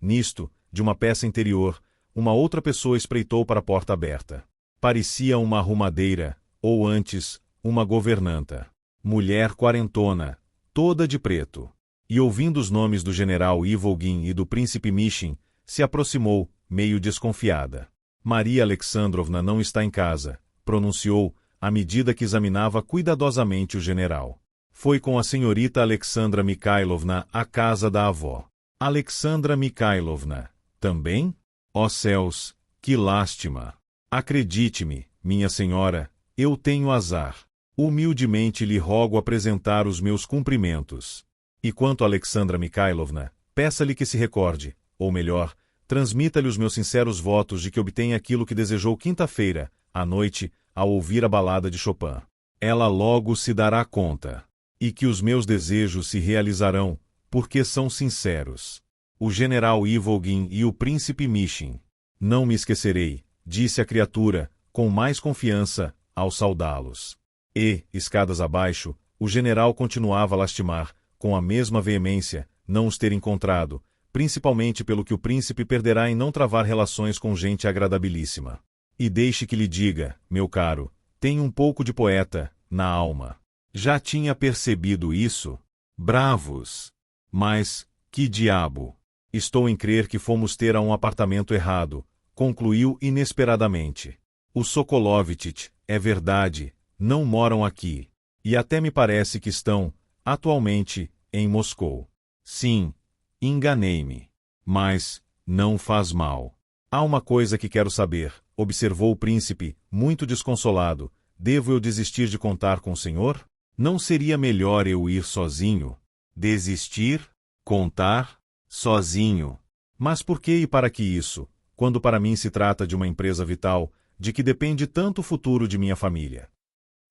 A: nisto, de uma peça interior, uma outra pessoa espreitou para a porta aberta. Parecia uma arrumadeira, ou antes, uma governanta. Mulher quarentona, toda de preto. E ouvindo os nomes do general Ivolgin e do príncipe Mishin, se aproximou, meio desconfiada. Maria Alexandrovna não está em casa, pronunciou, à medida que examinava cuidadosamente o general. Foi com a senhorita Alexandra Mikhailovna à casa da avó. Alexandra Mikhailovna, também? Ó céus, que lástima! Acredite-me, minha senhora, eu tenho azar. Humildemente lhe rogo apresentar os meus cumprimentos. E quanto a Alexandra Mikhailovna, peça-lhe que se recorde, ou melhor, transmita-lhe os meus sinceros votos de que obtenha aquilo que desejou quinta-feira, à noite, ao ouvir a balada de Chopin. Ela logo se dará conta. E que os meus desejos se realizarão, porque são sinceros. O general Ivolgin e o príncipe Mishin. Não me esquecerei, disse a criatura, com mais confiança, ao saudá-los. E, escadas abaixo, o general continuava a lastimar, com a mesma veemência, não os ter encontrado, principalmente pelo que o príncipe perderá em não travar relações com gente agradabilíssima. E deixe que lhe diga, meu caro, tem um pouco de poeta, na alma. Já tinha percebido isso? Bravos! Mas, que diabo! Estou em crer que fomos ter a um apartamento errado, concluiu inesperadamente. Os Sokolovitch, é verdade, não moram aqui. E até me parece que estão, atualmente, em Moscou. Sim, enganei-me. Mas, não faz mal. Há uma coisa que quero saber, observou o príncipe, muito desconsolado. Devo eu desistir de contar com o senhor? Não seria melhor eu ir sozinho? Desistir? Contar? Sozinho. Mas por que e para que isso, quando para mim se trata de uma empresa vital, de que depende tanto o futuro de minha família?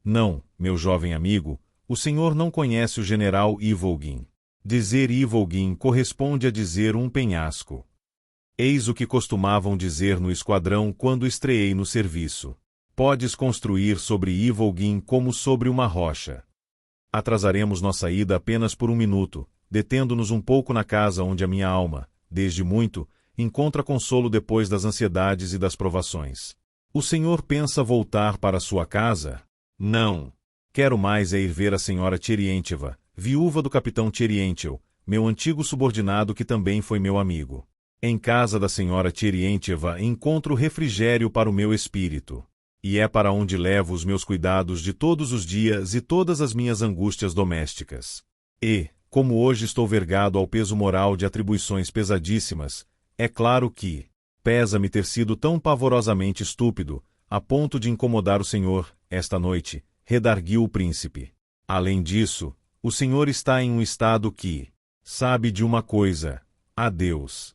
A: Não, meu jovem amigo, o senhor não conhece o general Ivolgin. Dizer Ivolgin corresponde a dizer um penhasco. Eis o que costumavam dizer no esquadrão quando estreei no serviço. Podes construir sobre Ivolgin como sobre uma rocha. Atrasaremos nossa ida apenas por um minuto, detendo-nos um pouco na casa onde a minha alma, desde muito, encontra consolo depois das ansiedades e das provações. O senhor pensa voltar para sua casa? Não. Quero mais é ir ver a senhora Tcherientcheva, viúva do capitão Tcherientchev, meu antigo subordinado que também foi meu amigo. Em casa da senhora Tcherientcheva encontro refrigério para o meu espírito. E é para onde levo os meus cuidados de todos os dias e todas as minhas angústias domésticas. E, como hoje estou vergado ao peso moral de atribuições pesadíssimas, é claro que pesa-me ter sido tão pavorosamente estúpido, a ponto de incomodar o senhor, esta noite, redarguiu o príncipe. Além disso, o senhor está em um estado que sabe de uma coisa, adeus.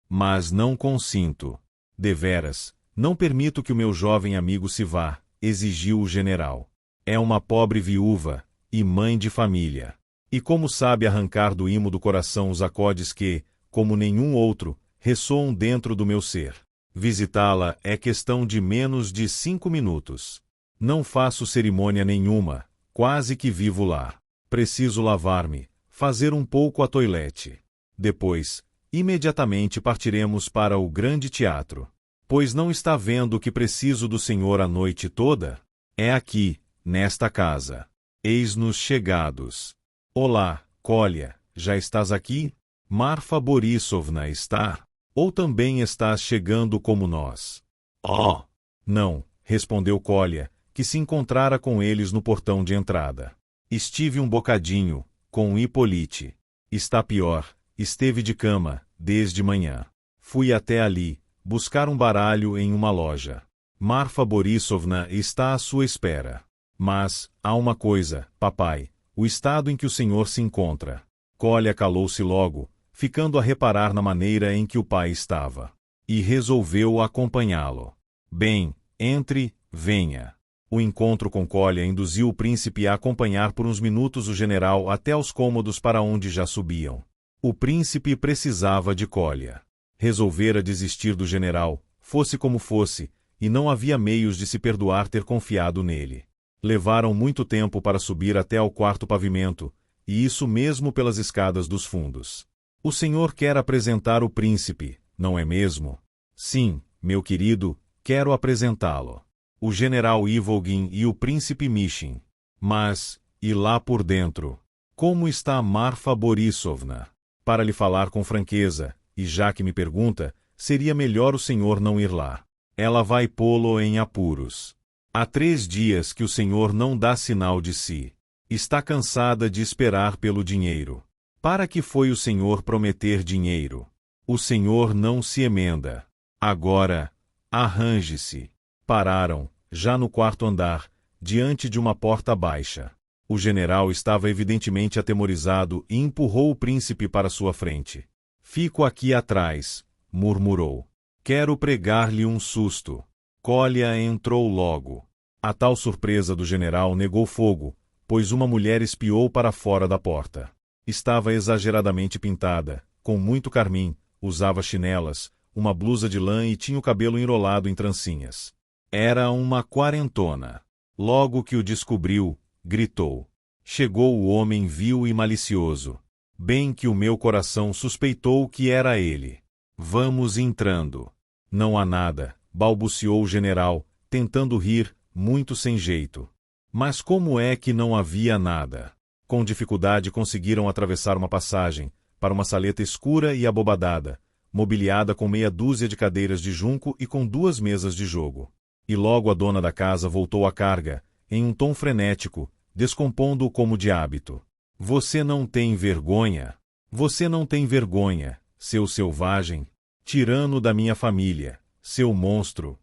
A: Mas não consinto. Deveras, não permito que o meu jovem amigo se vá, exigiu o general. É uma pobre viúva, e mãe de família. E como sabe arrancar do imo do coração os acordes que, como nenhum outro, ressoam dentro do meu ser. Visitá-la é questão de menos de 5 minutos. Não faço cerimônia nenhuma, quase que vivo lá. Preciso lavar-me, fazer um pouco a toilette. Depois, imediatamente partiremos para o grande teatro. Pois não está vendo que preciso do senhor a noite toda? É aqui, nesta casa. Eis-nos chegados. Olá, Kolya, já estás aqui? Marfa Borisovna está? Ou também estás chegando como nós? Oh! Não, respondeu Kolya, que se encontrara com eles no portão de entrada. Estive um bocadinho, com Hippolyte. Está pior, esteve de cama, desde manhã. Fui até ali, buscar um baralho em uma loja. Marfa Borisovna está à sua espera. Mas, há uma coisa, papai, o estado em que o senhor se encontra. Kolya calou-se logo, ficando a reparar na maneira em que o pai estava. E resolveu acompanhá-lo. Bem, entre, venha. O encontro com Kolya induziu o príncipe a acompanhar por uns minutos o general até aos cômodos para onde já subiam. O príncipe precisava de Kolya. Resolvera desistir do general, fosse como fosse, e não havia meios de se perdoar ter confiado nele. Levaram muito tempo para subir até ao quarto pavimento, e isso mesmo pelas escadas dos fundos. O senhor quer apresentar o príncipe, não é mesmo? Sim, meu querido, quero apresentá-lo. O general Ivolgin e o príncipe Mishin. Mas, e lá por dentro? Como está Marfa Borisovna? Para lhe falar com franqueza, e já que me pergunta, seria melhor o senhor não ir lá. Ela vai pô-lo em apuros. Há 3 dias que o senhor não dá sinal de si. Está cansada de esperar pelo dinheiro. Para que foi o senhor prometer dinheiro? O senhor não se emenda. Agora, arranje-se. Pararam, já no quarto andar, diante de uma porta baixa. O general estava evidentemente atemorizado e empurrou o príncipe para sua frente. Fico aqui atrás, murmurou. Quero pregar-lhe um susto. Kolya entrou logo. A tal surpresa do general negou fogo, pois uma mulher espiou para fora da porta. Estava exageradamente pintada, com muito carmim, usava chinelas, uma blusa de lã e tinha o cabelo enrolado em trancinhas. Era uma quarentona. Logo que o descobriu, gritou. Chegou o homem vil e malicioso. Bem que o meu coração suspeitou que era ele. Vamos entrando. Não há nada, balbuciou o general, tentando rir, muito sem jeito. Mas como é que não havia nada? Com dificuldade conseguiram atravessar uma passagem, para uma saleta escura e abobadada, mobiliada com meia dúzia de cadeiras de junco e com 2 mesas de jogo. E logo a dona da casa voltou à carga, em um tom frenético, descompondo-o como de hábito. Você não tem vergonha? Você não tem vergonha, seu selvagem? Tirano da minha família, seu monstro.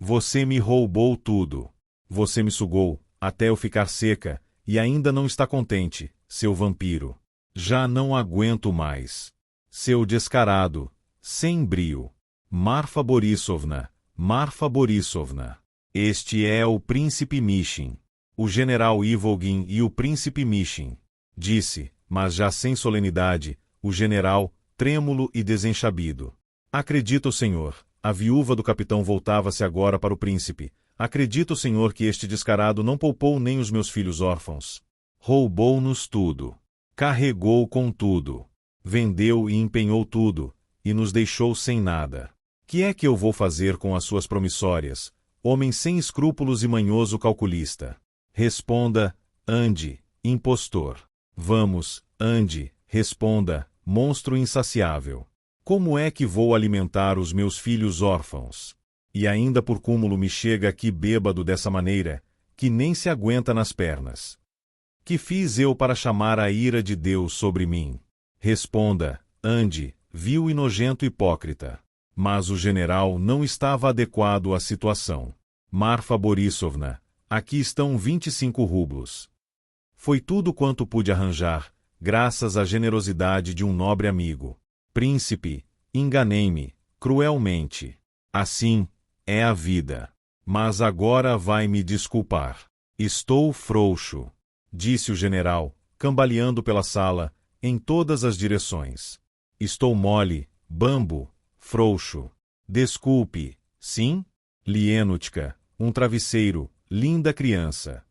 A: Você me roubou tudo. Você me sugou, até eu ficar seca, e ainda não está contente, seu vampiro. Já não aguento mais. Seu descarado, sem brio. Marfa Borisovna, Marfa Borisovna. Este é o príncipe Mishin. O general Ivolgin e o príncipe Mishin. Disse, mas já sem solenidade, o general, trêmulo e desenchabido. Acredita o senhor, a viúva do capitão voltava-se agora para o príncipe. Acredita o senhor que este descarado não poupou nem os meus filhos órfãos. Roubou-nos tudo. Carregou com tudo. Vendeu e empenhou tudo, e nos deixou sem nada. Que é que eu vou fazer com as suas promissórias, homem sem escrúpulos e manhoso calculista? Responda, ande, impostor. Vamos, ande, responda, monstro insaciável. Como é que vou alimentar os meus filhos órfãos? E ainda por cúmulo me chega aqui bêbado dessa maneira, que nem se aguenta nas pernas. Que fiz eu para chamar a ira de Deus sobre mim? Responda, ande, vil e nojento hipócrita. Mas o general não estava adequado à situação. Marfa Borisovna, aqui estão 25 rublos. Foi tudo quanto pude arranjar, graças à generosidade de um nobre amigo. Príncipe, enganei-me, cruelmente. Assim, é a vida. Mas agora vai me desculpar. Estou frouxo, disse o general, cambaleando pela sala, em todas as direções. Estou mole, bambo, frouxo. Desculpe, sim? Lienutka, um travesseiro, linda criança.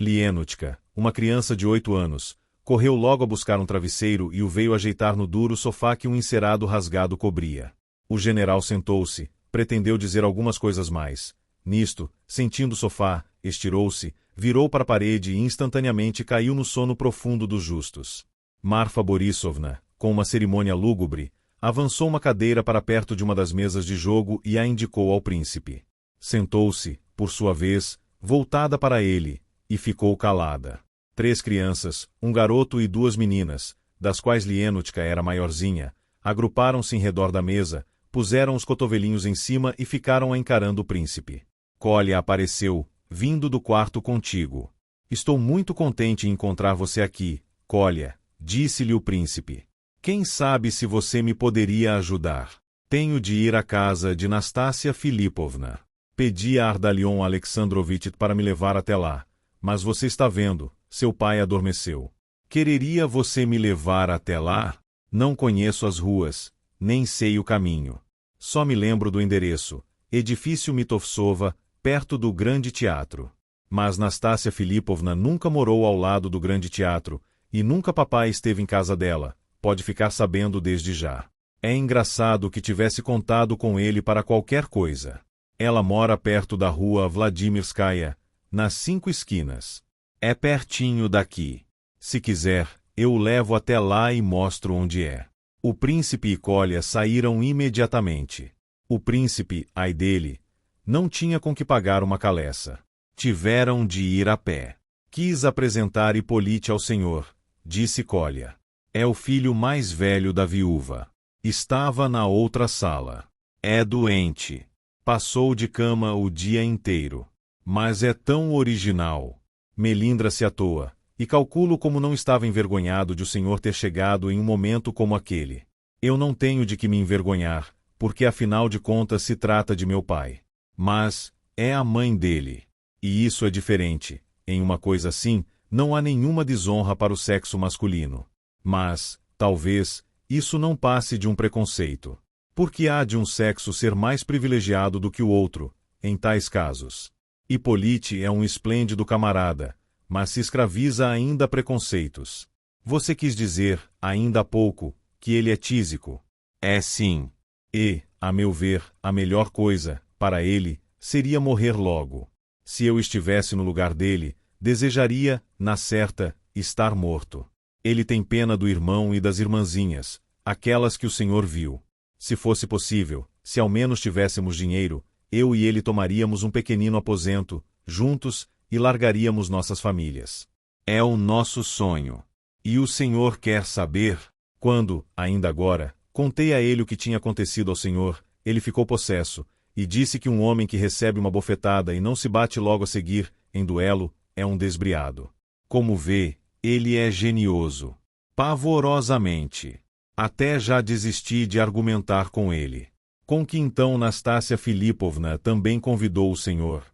A: Lienutka, uma criança de 8 anos, correu logo a buscar um travesseiro e o veio ajeitar no duro sofá que um encerado rasgado cobria. O general sentou-se, pretendeu dizer algumas coisas mais. Nisto, sentindo o sofá, estirou-se, virou para a parede e instantaneamente caiu no sono profundo dos justos. Marfa Borisovna, com uma cerimônia lúgubre, avançou uma cadeira para perto de uma das mesas de jogo e a indicou ao príncipe. Sentou-se, por sua vez, voltada para ele, e ficou calada. 3 crianças, um garoto e 2 meninas, das quais Lienutka era a maiorzinha, agruparam-se em redor da mesa, puseram os cotovelinhos em cima e ficaram a encarando o príncipe. Kolya apareceu, vindo do quarto contigo. Estou muito contente em encontrar você aqui, Kolya, disse-lhe o príncipe. Quem sabe se você me poderia ajudar? Tenho de ir à casa de Nastassia Filipovna. Pedi a Ardalion Alexandrovitch para me levar até lá, mas você está vendo, seu pai adormeceu. Quereria você me levar até lá? Não conheço as ruas, nem sei o caminho. Só me lembro do endereço, Edifício Mitovtsova, perto do Grande Teatro. Mas Nastassia Filipovna nunca morou ao lado do Grande Teatro, e nunca papai esteve em casa dela, pode ficar sabendo desde já. É engraçado que tivesse contado com ele para qualquer coisa. Ela mora perto da rua Vladimirskaya, nas 5 esquinas. É pertinho daqui. Se quiser, eu o levo até lá e mostro onde é. O príncipe e Kolya saíram imediatamente. O príncipe, ai dele, não tinha com que pagar uma caleça. Tiveram de ir a pé. Quis apresentar Hippolyte ao senhor, disse Kolya. É o filho mais velho da viúva. Estava na outra sala. É doente. Passou de cama o dia inteiro. Mas é tão original. Melindra-se à toa, e calculo como não estava envergonhado de o senhor ter chegado em um momento como aquele. Eu não tenho de que me envergonhar, porque afinal de contas se trata de meu pai. Mas é a mãe dele. E isso é diferente. Em uma coisa assim, não há nenhuma desonra para o sexo masculino. Mas, talvez, isso não passe de um preconceito. Porque há de um sexo ser mais privilegiado do que o outro, em tais casos. Hippolyte é um esplêndido camarada, mas se escraviza ainda a preconceitos. Você quis dizer, ainda há pouco, que ele é tísico. É sim. E, a meu ver, a melhor coisa, para ele, seria morrer logo. Se eu estivesse no lugar dele, desejaria, na certa, estar morto. Ele tem pena do irmão e das irmãzinhas, aquelas que o senhor viu. Se fosse possível, se ao menos tivéssemos dinheiro, eu e ele tomaríamos um pequenino aposento, juntos, e largaríamos nossas famílias. É o nosso sonho. E o senhor quer saber? Quando, ainda agora, contei a ele o que tinha acontecido ao senhor, ele ficou possesso, e disse que um homem que recebe uma bofetada e não se bate logo a seguir, em duelo, é um desbriado. Como vê, ele é genioso. Pavorosamente. Até já desisti de argumentar com ele. Com que então Nastassia Filipovna também convidou o senhor?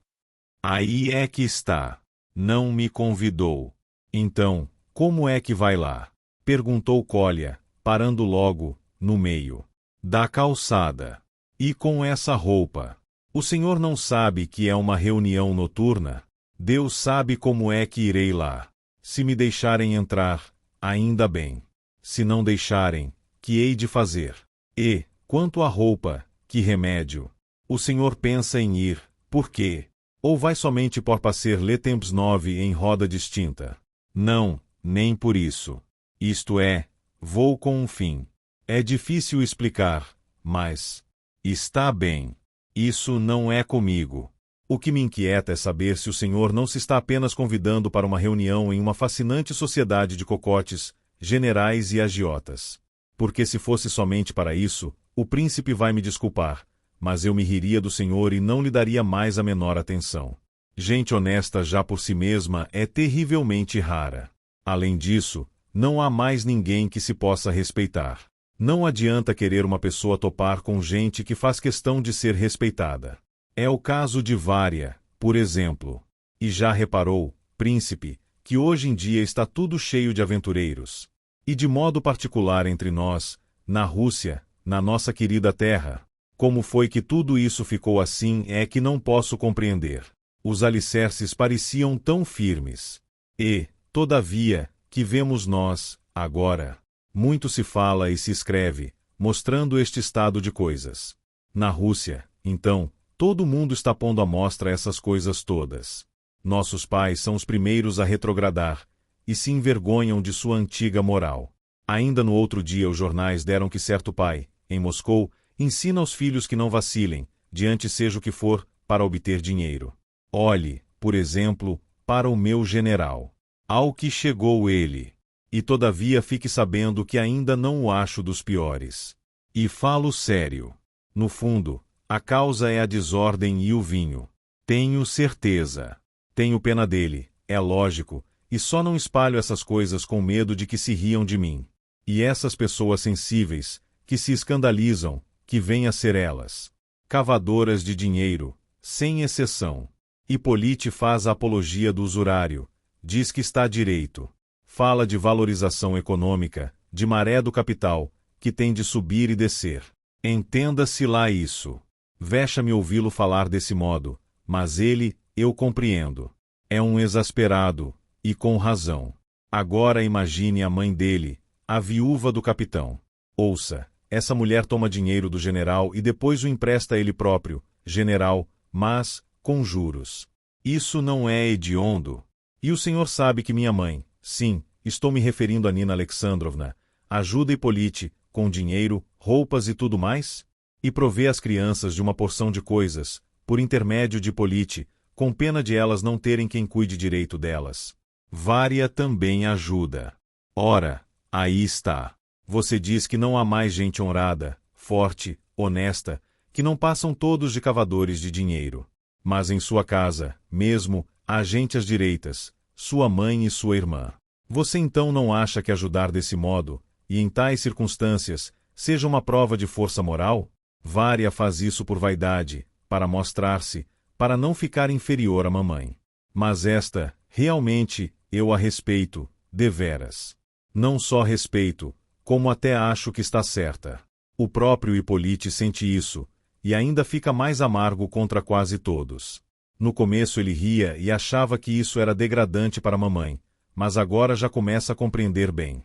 A: Aí é que está. Não me convidou. Então, como é que vai lá? Perguntou Kolya, parando logo, no meio da calçada. E com essa roupa? O senhor não sabe que é uma reunião noturna? Deus sabe como é que irei lá. Se me deixarem entrar, ainda bem. Se não deixarem, que hei de fazer? E, quanto à roupa, que remédio? O senhor pensa em ir, por quê? Ou vai somente por passer le temps 9 em roda distinta? Não, nem por isso. Isto é, vou com um fim. É difícil explicar, mas... Está bem. Isso não é comigo. O que me inquieta é saber se o senhor não se está apenas convidando para uma reunião em uma fascinante sociedade de cocotes, generais e agiotas. Porque se fosse somente para isso, o príncipe vai me desculpar, mas eu me riria do senhor e não lhe daria mais a menor atenção. Gente honesta já por si mesma é terrivelmente rara. Além disso, não há mais ninguém que se possa respeitar. Não adianta querer uma pessoa topar com gente que faz questão de ser respeitada. É o caso de Vária, por exemplo. E já reparou, príncipe, que hoje em dia está tudo cheio de aventureiros. E de modo particular entre nós, na Rússia, na nossa querida terra. Como foi que tudo isso ficou assim é que não posso compreender. Os alicerces pareciam tão firmes. E, todavia, que vemos nós, agora. Muito se fala e se escreve, mostrando este estado de coisas. Na Rússia, então, todo mundo está pondo à mostra essas coisas todas. Nossos pais são os primeiros a retrogradar, e se envergonham de sua antiga moral. Ainda no outro dia os jornais deram que certo pai, em Moscou, ensina aos filhos que não vacilem, diante seja o que for, para obter dinheiro. Olhe, por exemplo, para o meu general. Ao que chegou ele. E todavia fique sabendo que ainda não o acho dos piores. E falo sério. No fundo, a causa é a desordem e o vinho. Tenho certeza. Tenho pena dele, é lógico, e só não espalho essas coisas com medo de que se riam de mim. E essas pessoas sensíveis, que se escandalizam, que vêm a ser elas. Cavadoras de dinheiro, sem exceção. Hipólite faz a apologia do usurário, diz que está direito. Fala de valorização econômica, de maré do capital, que tem de subir e descer. Entenda-se lá isso. Vexa-me ouvi-lo falar desse modo, mas ele, eu compreendo. É um exasperado, e com razão. Agora imagine a mãe dele, a viúva do capitão. Ouça, essa mulher toma dinheiro do general e depois o empresta a ele próprio, general, mas, com juros. Isso não é hediondo. E o senhor sabe que minha mãe, sim, estou me referindo a Nina Alexandrovna, ajuda Hipólite, com dinheiro, roupas e tudo mais? E provê as crianças de uma porção de coisas, por intermédio de Hipólite, com pena de elas não terem quem cuide direito delas. Vária também ajuda. Ora, aí está. Você diz que não há mais gente honrada, forte, honesta, que não passam todos de cavadores de dinheiro. Mas em sua casa, mesmo, há gente às direitas, sua mãe e sua irmã. Você então não acha que ajudar desse modo, e em tais circunstâncias, seja uma prova de força moral? Vária faz isso por vaidade, para mostrar-se, para não ficar inferior à mamãe. Mas esta, realmente, eu a respeito, deveras. Não só respeito, como até acho que está certa. O próprio Hipólite sente isso, e ainda fica mais amargo contra quase todos. No começo ele ria e achava que isso era degradante para a mamãe, mas agora já começa a compreender bem.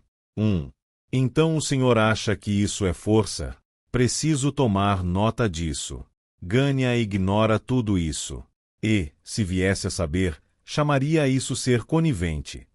A: Então o senhor acha que isso é força? Preciso tomar nota disso. Gânia ignora tudo isso. E, se viesse a saber, chamaria isso ser conivente.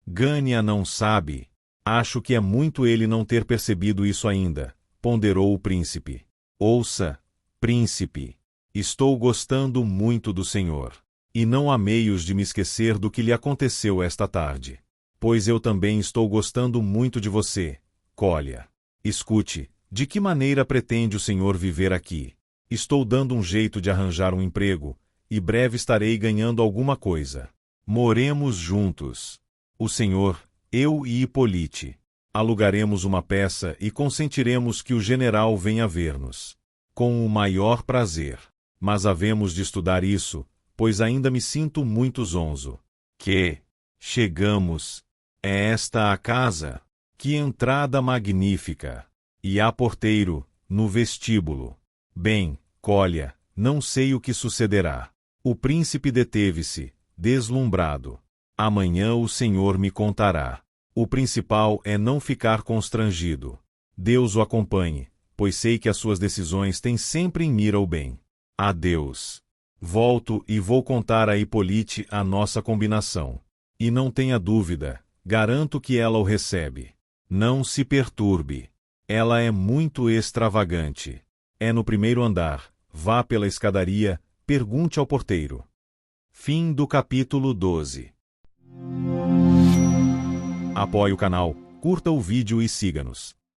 A: Gânia não sabe. Acho que é muito ele não ter percebido isso ainda, ponderou o príncipe. Ouça, príncipe. Estou gostando muito do senhor. E não há meios de me esquecer do que lhe aconteceu esta tarde. Pois eu também estou gostando muito de você, Kolya. Escute, de que maneira pretende o senhor viver aqui? Estou dando um jeito de arranjar um emprego, e breve estarei ganhando alguma coisa. Moremos juntos. O senhor, eu e Hipólite. Alugaremos uma peça e consentiremos que o general venha ver-nos. Com o maior prazer. Mas havemos de estudar isso, pois ainda me sinto muito zonzo. Que? Chegamos. É esta a casa? Que entrada magnífica! E há porteiro, no vestíbulo. Bem, Kolya, não sei o que sucederá. O príncipe deteve-se, deslumbrado. Amanhã o senhor me contará. O principal é não ficar constrangido. Deus o acompanhe, pois sei que as suas decisões têm sempre em mira o bem. Adeus. Volto e vou contar a Hipólite a nossa combinação. E não tenha dúvida, garanto que ela o recebe. Não se perturbe. Ela é muito extravagante. É no primeiro andar. Vá pela escadaria, pergunte ao porteiro. Fim do capítulo 12. Apoie o canal, curta o vídeo e siga-nos.